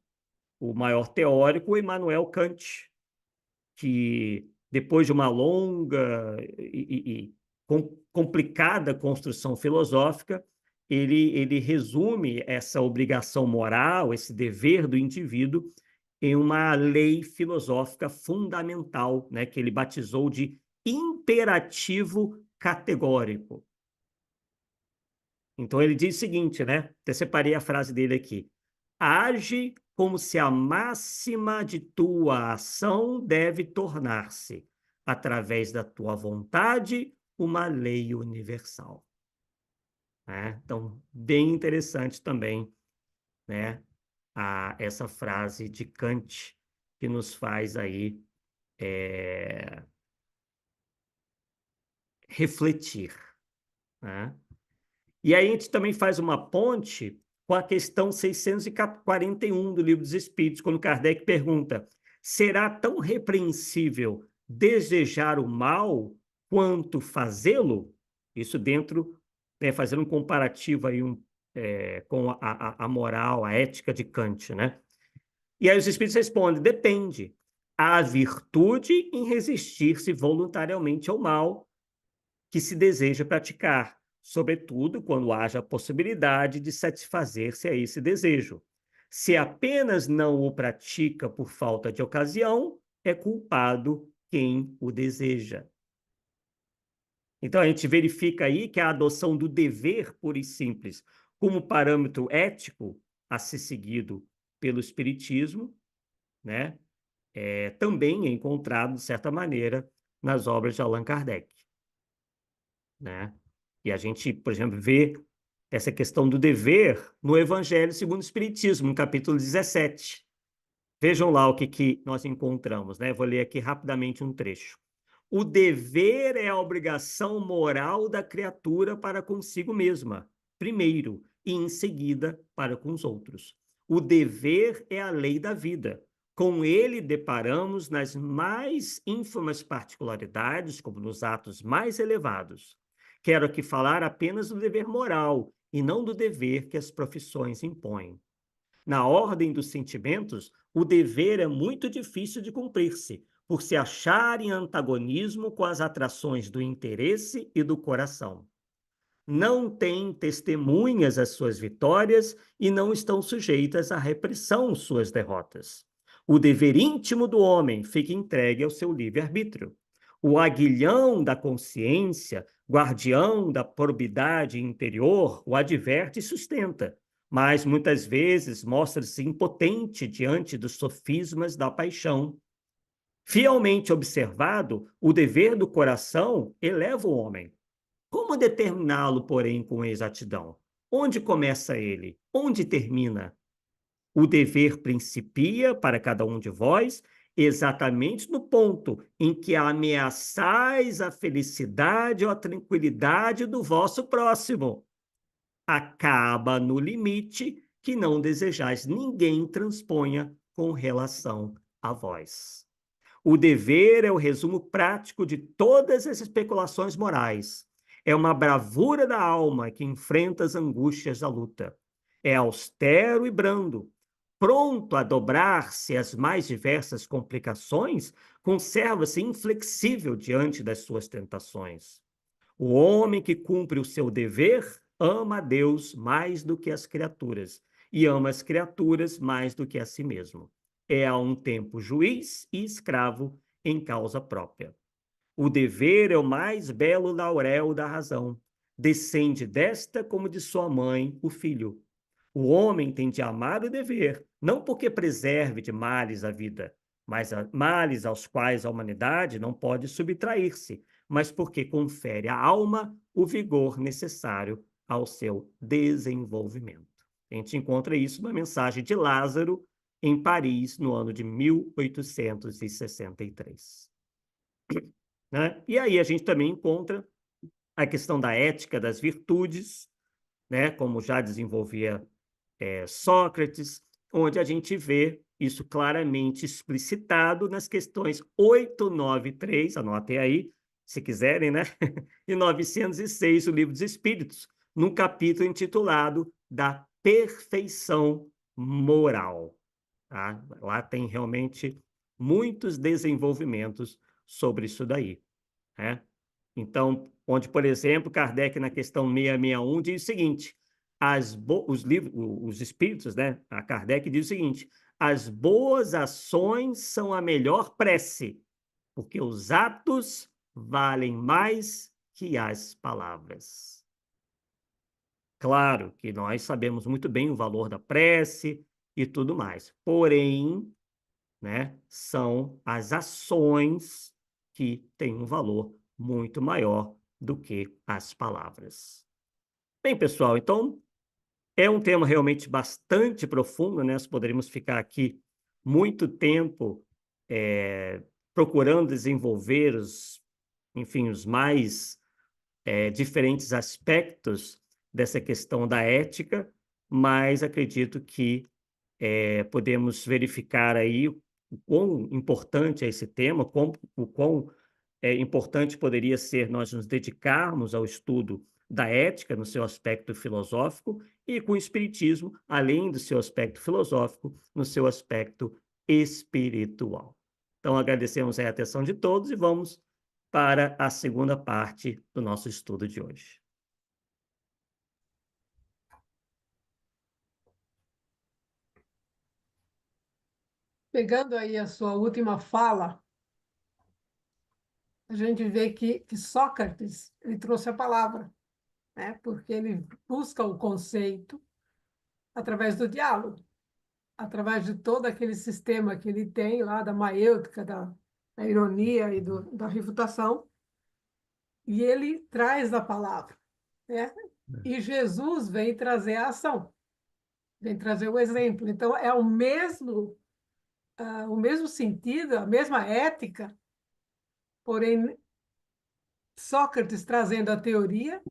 o maior teórico o Immanuel Kant, que depois de uma longa e complicada construção filosófica, ele resume essa obrigação moral, esse dever do indivíduo, em uma lei filosófica fundamental, né, que ele batizou de imperativo categórico. Então ele diz o seguinte, né? Até separei a frase dele aqui. Age como se a máxima de tua ação deve tornar-se, através da tua vontade, uma lei universal. Né? Então, bem interessante também, né, essa frase de Kant, que nos faz aí refletir. Né? E aí a gente também faz uma ponte com a questão 641 do Livro dos Espíritos, quando Kardec pergunta: será tão repreensível desejar o mal quanto fazê-lo? Isso dentro, né, fazendo um comparativo aí com a moral, a ética de Kant, né? E aí os Espíritos respondem: depende. Há virtude em resistir-se voluntariamente ao mal que se deseja praticar, sobretudo quando haja a possibilidade de satisfazer-se a esse desejo. Se apenas não o pratica por falta de ocasião, é culpado quem o deseja. Então, a gente verifica aí que a adoção do dever puro e simples como parâmetro ético a ser seguido pelo Espiritismo, né, também é encontrado, de certa maneira, nas obras de Allan Kardec. Né? E a gente, por exemplo, vê essa questão do dever no Evangelho segundo o Espiritismo, no capítulo 17. Vejam lá o que nós encontramos, né? Vou ler aqui rapidamente um trecho. O dever é a obrigação moral da criatura para consigo mesma, primeiro, e em seguida para com os outros. O dever é a lei da vida. Com ele deparamos nas mais ínfimas particularidades, como nos atos mais elevados. Quero aqui falar apenas do dever moral e não do dever que as profissões impõem. Na ordem dos sentimentos, o dever é muito difícil de cumprir-se, por se achar em antagonismo com as atrações do interesse e do coração. Não têm testemunhas as suas vitórias e não estão sujeitas à repressão suas derrotas. O dever íntimo do homem fica entregue ao seu livre-arbítrio. O aguilhão da consciência, guardião da probidade interior, o adverte e sustenta, mas muitas vezes mostra-se impotente diante dos sofismas da paixão. Fielmente observado, o dever do coração eleva o homem. Como determiná-lo, porém, com exatidão? Onde começa ele? Onde termina? O dever principia, para cada um de vós, exatamente no ponto em que ameaçais a felicidade ou a tranquilidade do vosso próximo. Acaba no limite que não desejais ninguém transponha com relação a vós. O dever é o resumo prático de todas as especulações morais. É uma bravura da alma que enfrenta as angústias da luta. É austero e brando, pronto a dobrar-se às mais diversas complicações, conserva-se inflexível diante das suas tentações. O homem que cumpre o seu dever ama a Deus mais do que as criaturas, e ama as criaturas mais do que a si mesmo. É a um tempo juiz e escravo em causa própria. O dever é o mais belo laurel da razão. Descende desta como de sua mãe, o filho. O homem tem de amar o dever, não porque preserve de males a vida, mas males aos quais a humanidade não pode subtrair-se, mas porque confere à alma o vigor necessário ao seu desenvolvimento. A gente encontra isso na mensagem de Lázaro, em Paris, no ano de 1863. Né? E aí a gente também encontra a questão da ética das virtudes, né? Como já desenvolvia Sócrates, onde a gente vê isso claramente explicitado nas questões 893, anotem aí, se quiserem, né? E 906, o Livro dos Espíritos, num capítulo intitulado Da Perfeição Moral. Tá? Lá tem realmente muitos desenvolvimentos sobre isso daí. Né? Então, onde, por exemplo, Kardec, na questão 661, diz o seguinte: os espíritos, né? A Kardec diz o seguinte: as boas ações são a melhor prece, porque os atos valem mais que as palavras. Claro que nós sabemos muito bem o valor da prece e tudo mais, porém, né, são as ações que têm um valor muito maior do que as palavras. Bem, pessoal, então é um tema realmente bastante profundo, né? Nós poderíamos ficar aqui muito tempo procurando desenvolver enfim, os mais diferentes aspectos dessa questão da ética, mas acredito que podemos verificar aí o quão importante é esse tema, o quão importante poderia ser nós nos dedicarmos ao estudo da ética no seu aspecto filosófico e com o espiritismo, além do seu aspecto filosófico, no seu aspecto espiritual. Então, agradecemos a atenção de todos e vamos para a segunda parte do nosso estudo de hoje. Pegando aí a sua última fala, a gente vê que Sócrates ele trouxe a palavra, né? Porque ele busca o conceito através do diálogo, através de todo aquele sistema que ele tem lá da maêutica, da ironia e da refutação, e ele traz a palavra, né? E Jesus vem trazer a ação, vem trazer o exemplo. Então, é o mesmo sentido, a mesma ética, porém Sócrates trazendo a teoria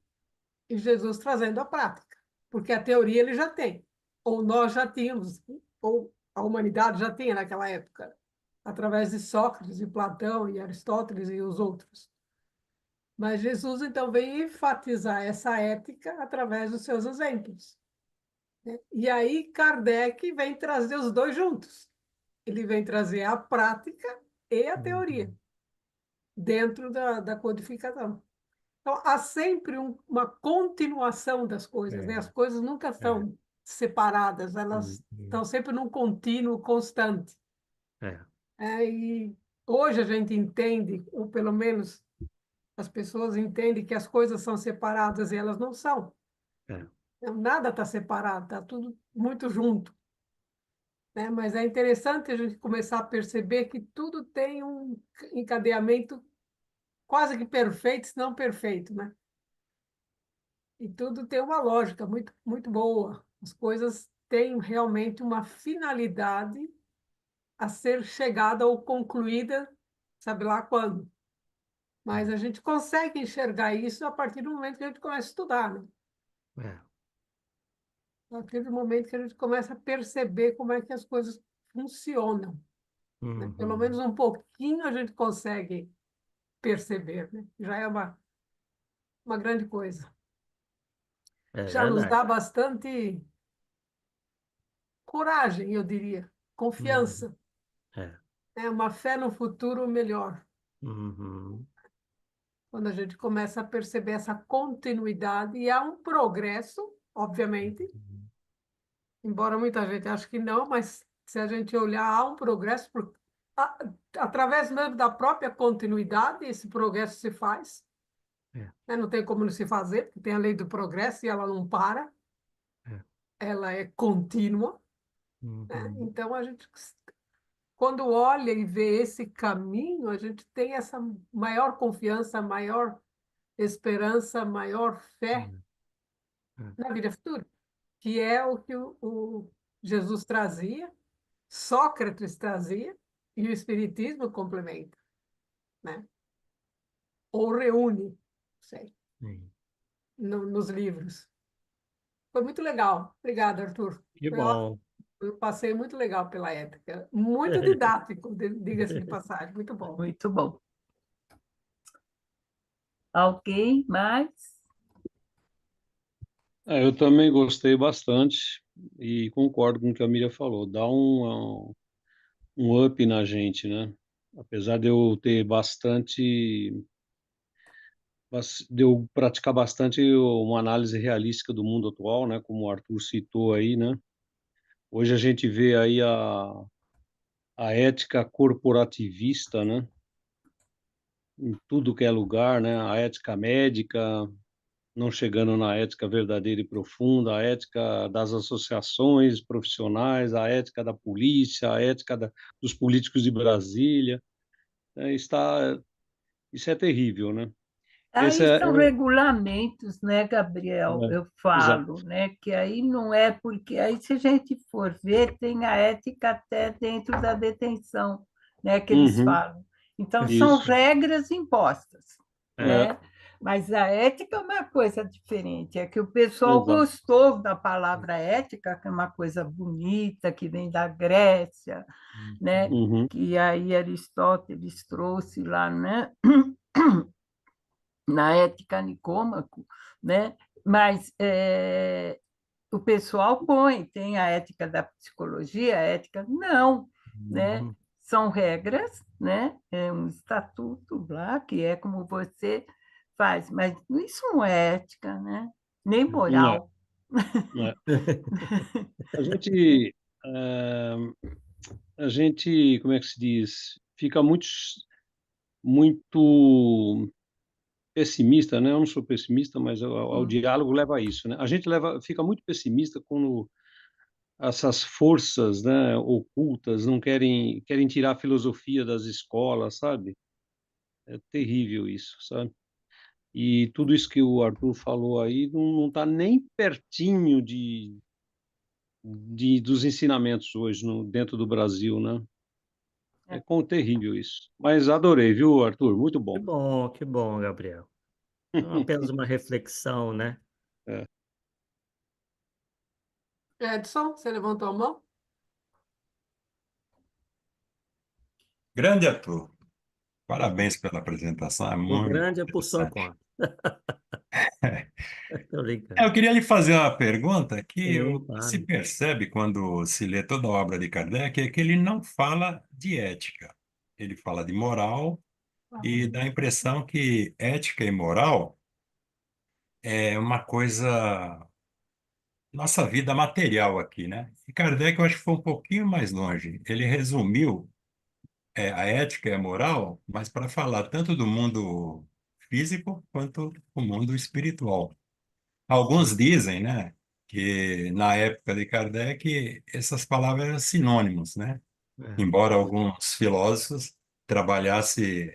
e Jesus trazendo a prática, porque a teoria ele já tem, ou nós já tínhamos, ou a humanidade já tinha naquela época, através de Sócrates e Platão e Aristóteles e os outros. Mas Jesus então vem enfatizar essa ética através dos seus exemplos, né? E aí Kardec vem trazer os dois juntos. Ele vem trazer a prática e a teoria dentro da codificação. Então, há sempre uma continuação das coisas, né? As coisas nunca É, estão separadas, hum, elas hum, estão sempre num contínuo constante. é, E hoje a gente entende, ou pelo menos as pessoas entendem que as coisas são separadas e elas não são. é, Então, nada está separado, está tudo muito junto, né? Mas é interessante a gente começar a perceber que tudo tem um encadeamento quase que perfeito, se não perfeito, né? E tudo tem uma lógica muito, muito boa. As coisas têm realmente uma finalidade a ser chegada ou concluída, sabe lá quando. Mas a gente consegue enxergar isso a partir do momento que a gente começa a estudar, né? é. A partir do momento que a gente começa a perceber como é que as coisas funcionam, né? Pelo menos Uhum. um pouquinho a gente consegue perceber, né? Já é uma grande coisa. É Já nos dá verdade. bastante coragem, eu diria, confiança, É. né? Uma fé no futuro melhor. Uhum. Quando a gente começa a perceber essa continuidade, e há um progresso, obviamente, embora muita gente ache que não, mas se a gente olhar, há um progresso, a- através mesmo da própria continuidade, esse progresso se faz, É. né? Não tem como não se fazer, porque tem a lei do progresso e ela não para, É. ela é contínua, né? Uhum. Então, a gente, quando olha e vê esse caminho, a gente tem essa maior confiança, maior esperança, maior fé É. na vida futura, que é o que o Jesus trazia, Sócrates trazia e o Espiritismo complementa, né? Ou reúne, não sei, Sim. nos livros. Foi muito legal. Obrigada, Arthur. Que Foi ótimo. bom. Eu passei muito legal pela ética. Muito didático, diga-se de passagem. Muito bom. Muito bom. Alguém mais? Eu também gostei bastante e concordo com o que a Miriam falou. Dá um up na gente, né? Apesar de eu ter de eu praticar bastante uma análise realística do mundo atual, né? Como o Arthur citou aí, né? Hoje a gente vê aí a ética corporativista, né? Em tudo que é lugar, né? A ética médica, não chegando na ética verdadeira e profunda, a ética das associações profissionais, a ética da polícia, a ética dos políticos de Brasília. Isso é terrível, né? Esse Aí são regulamentos, né, Gabriel? é, Eu exato. falo, né, que aí não é porque aí se a gente for ver, tem a ética até dentro da detenção, né, que eles Uhum, falam. Então são isso. regras impostas, É. né? Mas a ética é uma coisa diferente, é que o pessoal Exato. gostou da palavra ética, que é uma coisa bonita, que vem da Grécia, né? Uhum, Que aí Aristóteles trouxe lá, né? Na ética Nicômaco, né? Mas o pessoal põe, tem a ética da psicologia, a ética não, né? Uhum. São regras, né? É um estatuto lá que é como você faz, mas isso não é ética, né? Nem não é, moral. não é. A gente, a gente, como é que se diz? Fica muito pessimista, né? Eu não sou pessimista, mas ao Hum. diálogo leva a isso, né? A gente fica muito pessimista quando essas forças, né, ocultas não querem tirar a filosofia das escolas, sabe? É terrível isso, sabe? E tudo isso que o Arthur falou aí não está nem pertinho dos ensinamentos hoje dentro do Brasil, né? É terrível isso. Mas adorei, viu, Arthur? Muito bom. Que bom, Gabriel. Então, apenas uma reflexão, né? É. Edson, você levantou a mão? Grande Arthur, parabéns pela apresentação, é O muito grande é por sua interessante. conta. Tô Eu brincando. queria lhe fazer uma pergunta que Sim, o que se claro. percebe quando se lê toda a obra de Kardec é que ele não fala de ética, ele fala de moral e dá a impressão que ética e moral é uma coisa, nossa vida material aqui, né? E Kardec eu acho que foi um pouquinho mais longe, ele resumiu a ética e a moral, mas para falar tanto do mundo físico quanto do mundo espiritual. Alguns dizem, né, que na época de Kardec essas palavras eram sinônimos, né? É. Embora alguns filósofos trabalhassem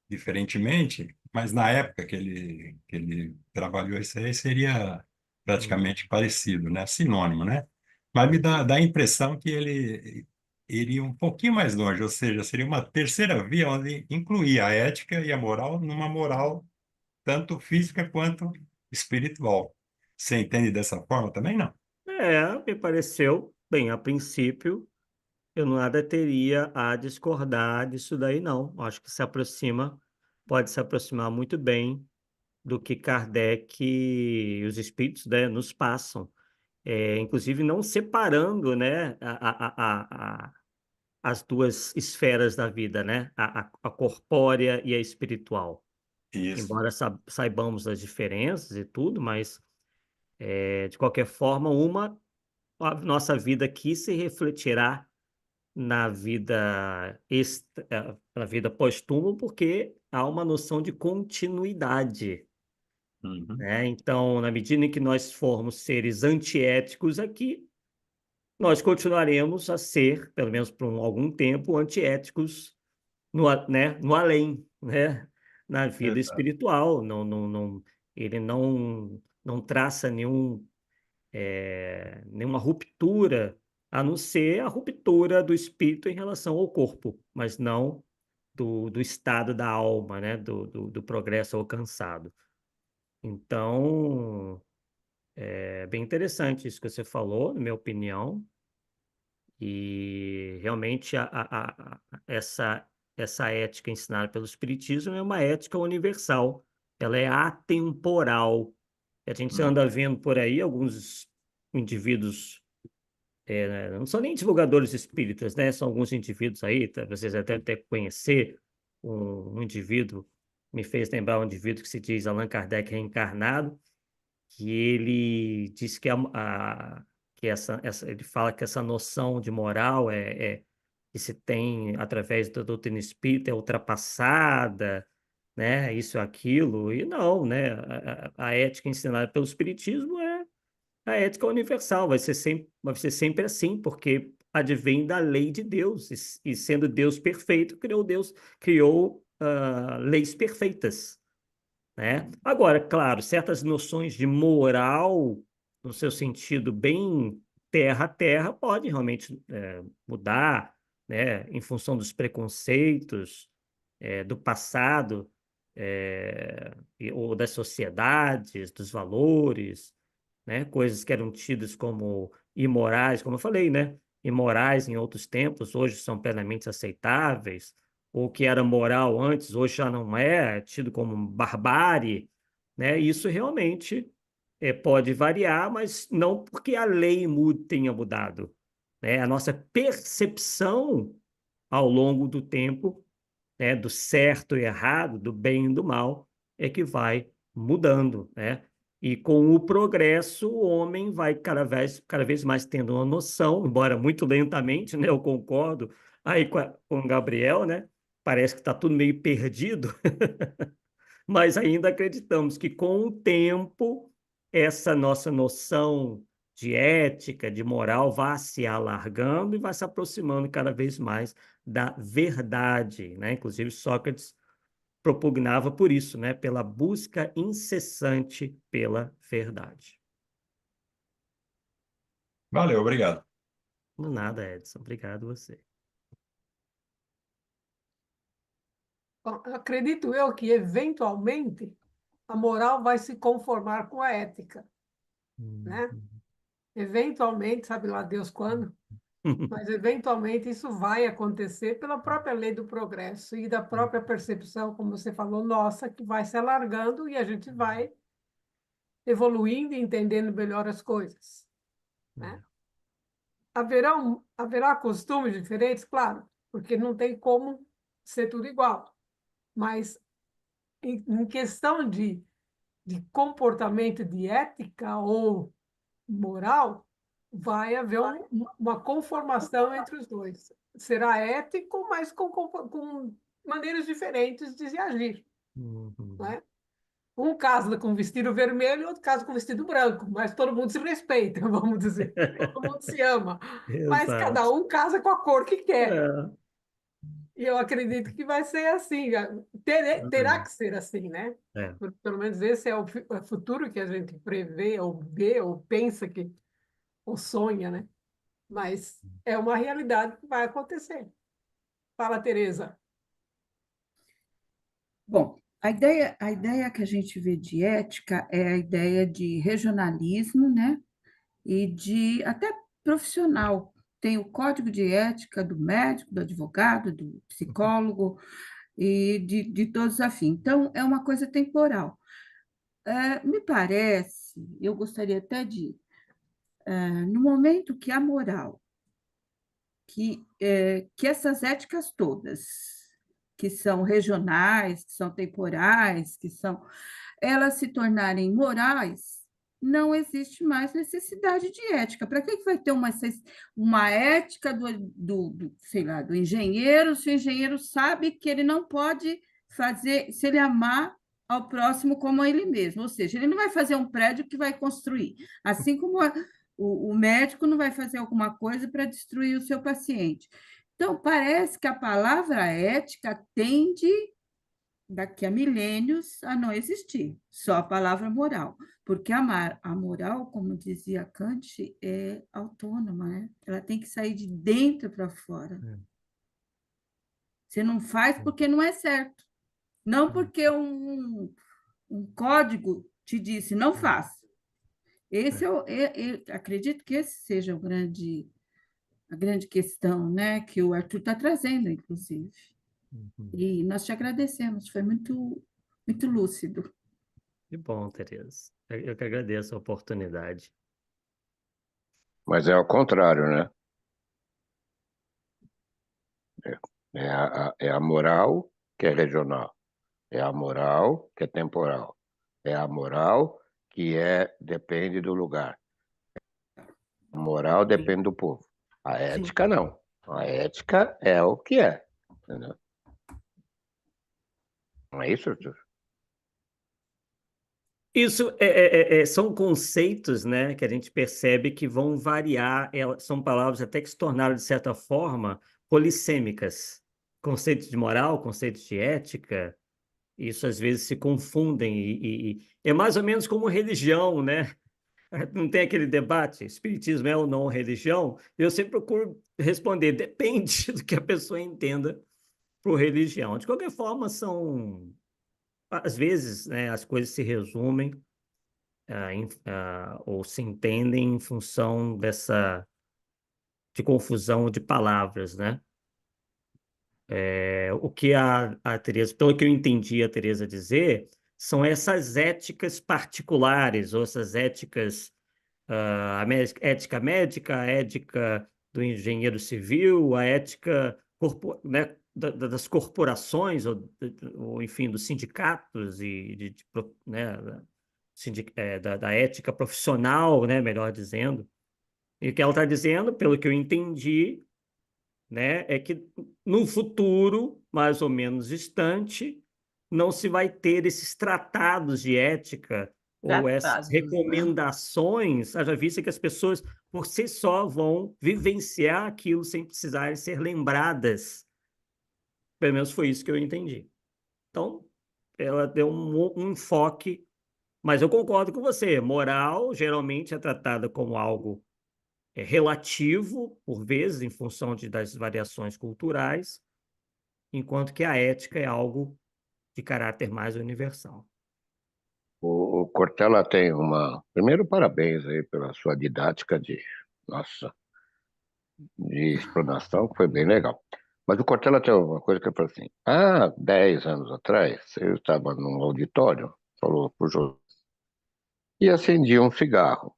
diferentemente, mas na época que ele trabalhou isso aí seria Hum. praticamente parecido, né? Sinônimo, né? Mas me dá a impressão que ele iria um pouquinho mais longe, ou seja, seria uma terceira via onde incluía a ética e a moral numa moral tanto física quanto espiritual. Você entende dessa forma também? Não. Me pareceu, bem, a princípio, eu nada teria a discordar disso daí, não. Acho que pode se aproximar muito bem do que Kardec e os espíritos, né, nos passam. inclusive não separando, né, as duas esferas da vida, né, a corpórea e a espiritual. Isso. Embora saibamos as diferenças e tudo, mas, de qualquer forma, a nossa vida aqui se refletirá na vida pós-túmulo, porque há uma noção de continuidade, Uhum. né? Então, na medida em que nós formos seres antiéticos aqui, nós continuaremos a ser, pelo menos por algum tempo, antiéticos né, no além, né? Na vida Exato. espiritual. Ele não traça nenhuma ruptura, a não ser a ruptura do espírito em relação ao corpo, mas não do estado da alma, né? Do progresso alcançado. Então, é bem interessante isso que você falou, na minha opinião, e realmente essa ética ensinada pelo Espiritismo é uma ética universal, ela é atemporal. A gente Uhum. anda vendo por aí alguns indivíduos, não são nem divulgadores espíritas, né? São alguns indivíduos aí, vocês até conhecer um indivíduo, me fez lembrar um indivíduo que se diz Allan Kardec reencarnado, que ele diz que ele fala que essa noção de moral que se tem através da doutrina espírita é ultrapassada, né? Isso e aquilo, e não, né? A ética ensinada pelo Espiritismo é a ética universal, vai ser sempre assim, porque advém da lei de Deus, e sendo Deus perfeito, criou leis perfeitas, né? Agora, claro, certas noções de moral, no seu sentido bem terra a terra, podem realmente mudar, né? Em função dos preconceitos do passado, ou das sociedades, dos valores, né? Coisas que eram tidas como imorais, como eu falei, né? Imorais em outros tempos, hoje são plenamente aceitáveis. O que era moral antes, hoje já não é tido como barbárie, né? Isso realmente pode variar, mas não porque a lei tenha mudado, né? A nossa percepção ao longo do tempo, né, do certo e errado, do bem e do mal, é que vai mudando, né? E com o progresso, o homem vai cada vez mais tendo uma noção, embora muito lentamente, né? Eu concordo aí com o Gabriel, né? Parece que está tudo meio perdido, mas ainda acreditamos que com o tempo essa nossa noção de ética, de moral, vai se alargando e vai se aproximando cada vez mais da verdade, né? Inclusive Sócrates propugnava por isso, né? Pela busca incessante pela verdade. Valeu, obrigado. Não nada, Edson. Obrigado a você. Bom, acredito eu que, eventualmente, a moral vai se conformar com a ética, né? Eventualmente, sabe lá Deus quando, mas eventualmente isso vai acontecer pela própria lei do progresso e da própria percepção, como você falou, nossa, que vai se alargando e a gente vai evoluindo e entendendo melhor as coisas, né? Haverá costumes diferentes, claro, porque não tem como ser tudo igual, mas em questão de comportamento, de ética ou moral, vai haver uma conformação entre os dois. Será ético, mas com maneiras diferentes de se agir, não Uhum. é? Um casa com vestido vermelho e outro casa com vestido branco, mas todo mundo se respeita, vamos dizer. Todo mundo se ama, mas cada Exato. um casa com a cor que quer. É, E eu acredito que vai ser assim, terá que ser assim, né? é. Pelo menos esse é o futuro que a gente prevê, ou vê, ou pensa que, ou sonha, né? Mas é uma realidade que vai acontecer. Fala, Tereza. Bom, a ideia que a gente vê de ética é a ideia de regionalismo, né? E de até profissional. Tem o código de ética do médico, do advogado, do psicólogo e de todos afins. Então, é uma coisa temporal. Me parece, eu gostaria até de no momento que a moral, que essas éticas todas, que são regionais, que são temporais, elas se tornarem morais, não existe mais necessidade de ética. Para que vai ter uma ética sei lá, do engenheiro, se o engenheiro sabe que ele não pode fazer, se ele amar ao próximo como a ele mesmo, ou seja, ele não vai fazer um prédio que vai construir, assim como o médico não vai fazer alguma coisa para destruir o seu paciente. Então, parece que a palavra ética tende, daqui a milênios, a não existir, só a palavra moral, porque a moral, como dizia Kant, é autônoma, né? Ela tem que sair de dentro para fora. Você não faz porque não é certo, não porque um código te disse não faça. Acredito que esse seja a grande questão, né, que o Arthur está trazendo, inclusive. E nós te agradecemos, foi muito, muito lúcido. Que bom, Tereza. Eu que agradeço a oportunidade. Mas é ao contrário, né? É a moral que é regional, é a moral que é temporal, é a moral que depende do lugar. A moral depende do povo. A Sim. ética não. A ética é o que é. Entendeu? Não é isso, Arthur? Isso são conceitos, né, que a gente percebe que vão variar, são palavras até que se tornaram, de certa forma, polissêmicas. Conceitos de moral, conceitos de ética, isso às vezes se confundem e é mais ou menos como religião, né? Não tem aquele debate, espiritismo é ou não religião? Eu sempre procuro responder, depende do que a pessoa entenda por religião. De qualquer forma, às vezes, né, as coisas se resumem ou se entendem em função de confusão de palavras, né? O que a Tereza, pelo que eu entendi a Tereza dizer, são essas éticas particulares, ou essas éticas, a ética médica, a ética do engenheiro civil, a ética né, das corporações, ou, enfim, dos sindicatos, né, da ética profissional, né, melhor dizendo. E o que ela está dizendo, pelo que eu entendi, né, é que no futuro, mais ou menos distante, não se vai ter esses tratados de ética ou essas Tratados, né? recomendações, haja vista que as pessoas, por si só, vão vivenciar aquilo sem precisarem ser lembradas. Pelo menos foi isso que eu entendi. Então, ela deu um enfoque, mas eu concordo com você, moral geralmente é tratada como algo relativo, por vezes, em função das variações culturais, enquanto que a ética é algo de caráter mais universal. O Cortella tem Primeiro, parabéns aí pela sua didática Nossa, de explanação, que foi bem legal. Mas o Cortella tem uma coisa que ele falou assim: há 10 anos atrás, eu estava num auditório, falou pro José, e acendia um cigarro,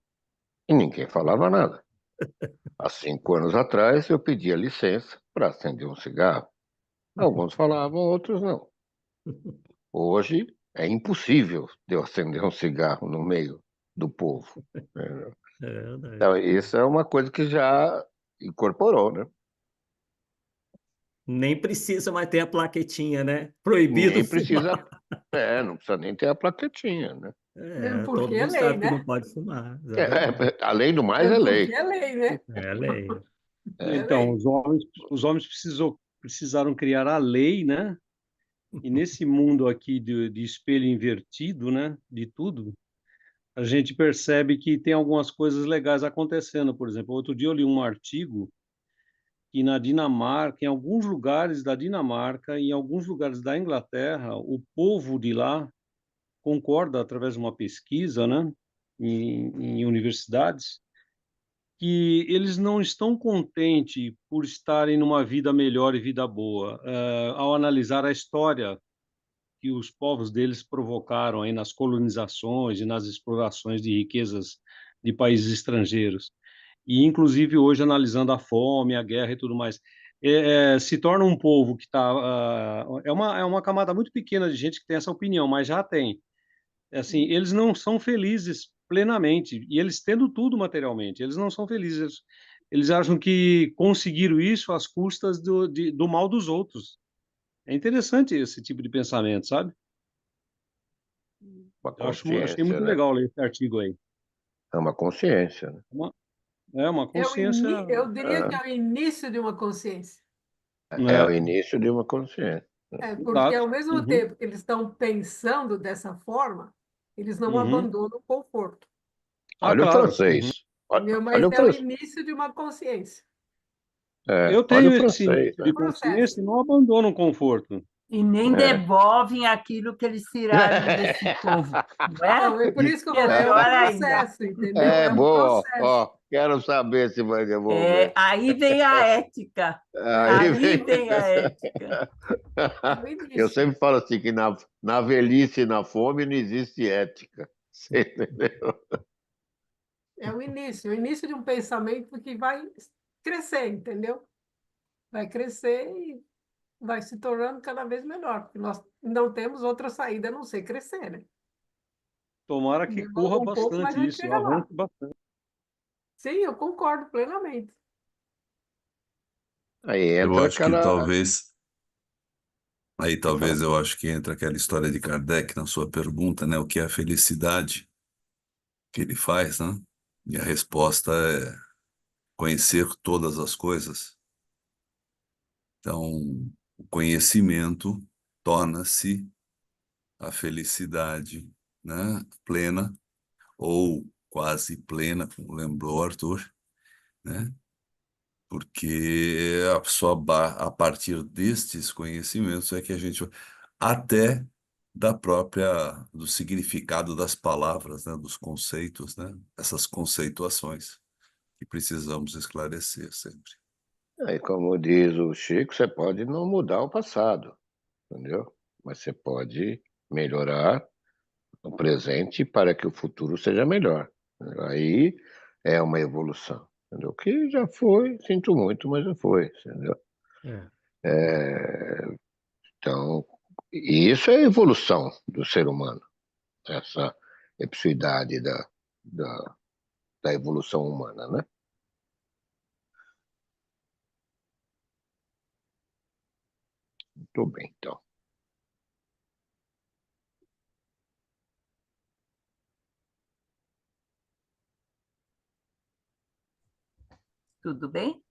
e ninguém falava nada. Há 5 anos atrás, eu pedia licença para acender um cigarro. Alguns falavam, outros não. Hoje, é impossível de eu acender um cigarro no meio do povo. É verdade. Então, isso é uma coisa que já incorporou, né? Nem precisa mais ter a plaquetinha, né? Proibido Nem fumar. precisa, não precisa nem ter a plaquetinha, né? Mesmo Todo porque é mundo lei, sabe que né? não pode fumar. Exatamente. Além do mais, é Mesmo lei. porque é lei, né? É lei. É Então, lei. os homens precisaram criar a lei, né? E nesse mundo aqui de espelho invertido, né? De tudo, a gente percebe que tem algumas coisas legais acontecendo. Por exemplo, outro dia eu li um artigo que na Dinamarca, em alguns lugares da Dinamarca, em alguns lugares da Inglaterra, o povo de lá concorda, através de uma pesquisa, né, em universidades, que eles não estão contentes por estarem numa vida melhor e vida boa. Ao analisar a história que os povos deles provocaram aí nas colonizações e nas explorações de riquezas de países estrangeiros. E, inclusive, hoje, analisando a fome, a guerra e tudo mais, se torna um povo que está... é uma camada muito pequena de gente que tem essa opinião, mas já tem. Assim, eles não são felizes plenamente, e eles tendo tudo materialmente, eles não são felizes. Eles acham que conseguiram isso às custas do mal dos outros. É interessante esse tipo de pensamento, sabe? Uma Achei consciência, muito né? legal ler esse artigo aí. É uma consciência, né? Uma consciência. Eu diria que É, é o início de uma consciência. é o É, início de uma consciência. Porque exato. ao mesmo Uhum, tempo que eles estão pensando dessa forma, eles não uhum. abandonam o conforto, Olha o Claro. Uhum. francês. Olha, entendeu? Mas olha o é o francês. início de uma consciência. É, Eu olha o tenho esse francês, início né? de Um processo. consciência e não abandono o conforto. E nem É. devolvem aquilo que eles tiraram desse povo, não é? Então, é por isso que eu Que é falo, é um pior ainda. processo, entendeu? É É um boa, processo. ó. Quero saber se vai É, devolver. aí vem a ética. Aí Aí vem. vem a ética. É o Eu início. sempre falo assim que na velhice e na fome não existe ética. Você entendeu? É o início de um pensamento que vai crescer, entendeu? Vai crescer e vai se tornando cada vez melhor, porque nós não temos outra saída a não ser crescer, né? Tomara que corra Demora um pouco, mas a bastante gente isso, chega lá. avance bastante. Sim, eu concordo plenamente. Aí Eu entra acho que aquela. Pode falar. talvez eu acho que entra aquela história de Kardec na sua pergunta, né? O que é a felicidade que ele faz, né? E a resposta é conhecer todas as coisas. Então, o conhecimento torna-se a felicidade, né? Plena ou quase plena, como lembrou Arthur, né? Porque a partir destes conhecimentos é que a gente até do significado das palavras, né, dos conceitos, né, essas conceituações que precisamos esclarecer sempre. Aí, como diz o Chico, você pode não mudar o passado, entendeu? Mas você pode melhorar o presente para que o futuro seja melhor. Aí é uma evolução, entendeu? Que já foi, sinto muito, mas já foi, entendeu? É. Então, e isso é a evolução do ser humano, essa epicidade da, da evolução humana, né? Muito bem, então. Tudo bem?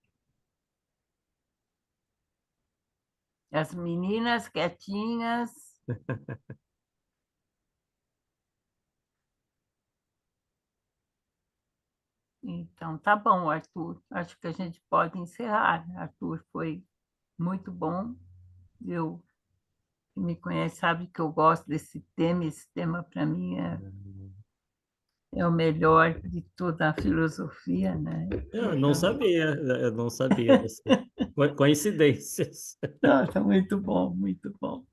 As meninas quietinhas. Então, tá bom, Arthur. Acho que a gente pode encerrar. Arthur, foi muito bom. Eu Quem me conhece sabe que eu gosto desse tema. Esse tema, para mim, é o melhor de toda a filosofia, né? Eu não Então, sabia, eu não sabia dessa coincidências. nossa, muito bom, muito bom.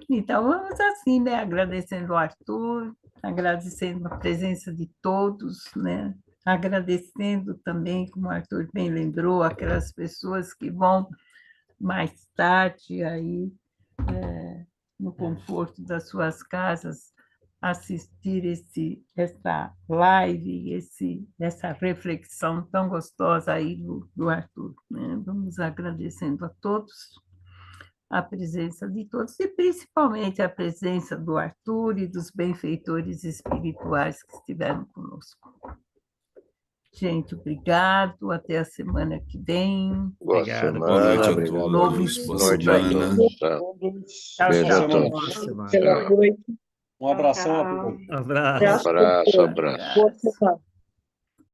Então, vamos assim, né? Agradecendo ao Arthur, agradecendo a presença de todos, né? Agradecendo também, como o Arthur bem lembrou, aquelas pessoas que vão mais tarde aí, no conforto das suas casas, assistir essa live, essa reflexão tão gostosa aí do Arthur, né? Vamos agradecendo a todos a presença de todos, e principalmente a presença do Arthur e dos benfeitores espirituais que estiveram conosco. Gente, obrigado, até a semana que vem. Boa Obrigado, Boa noite semana, a obrigado. Boa Novo todos, boa noite. estudo Noite a aí. semana. todos. Tá? Tchau, Beijo tchau. a todos. Próxima. Tchau. noite. Um abração a Tchau. todos. Abraço. Abraço, abraço. Boa semana.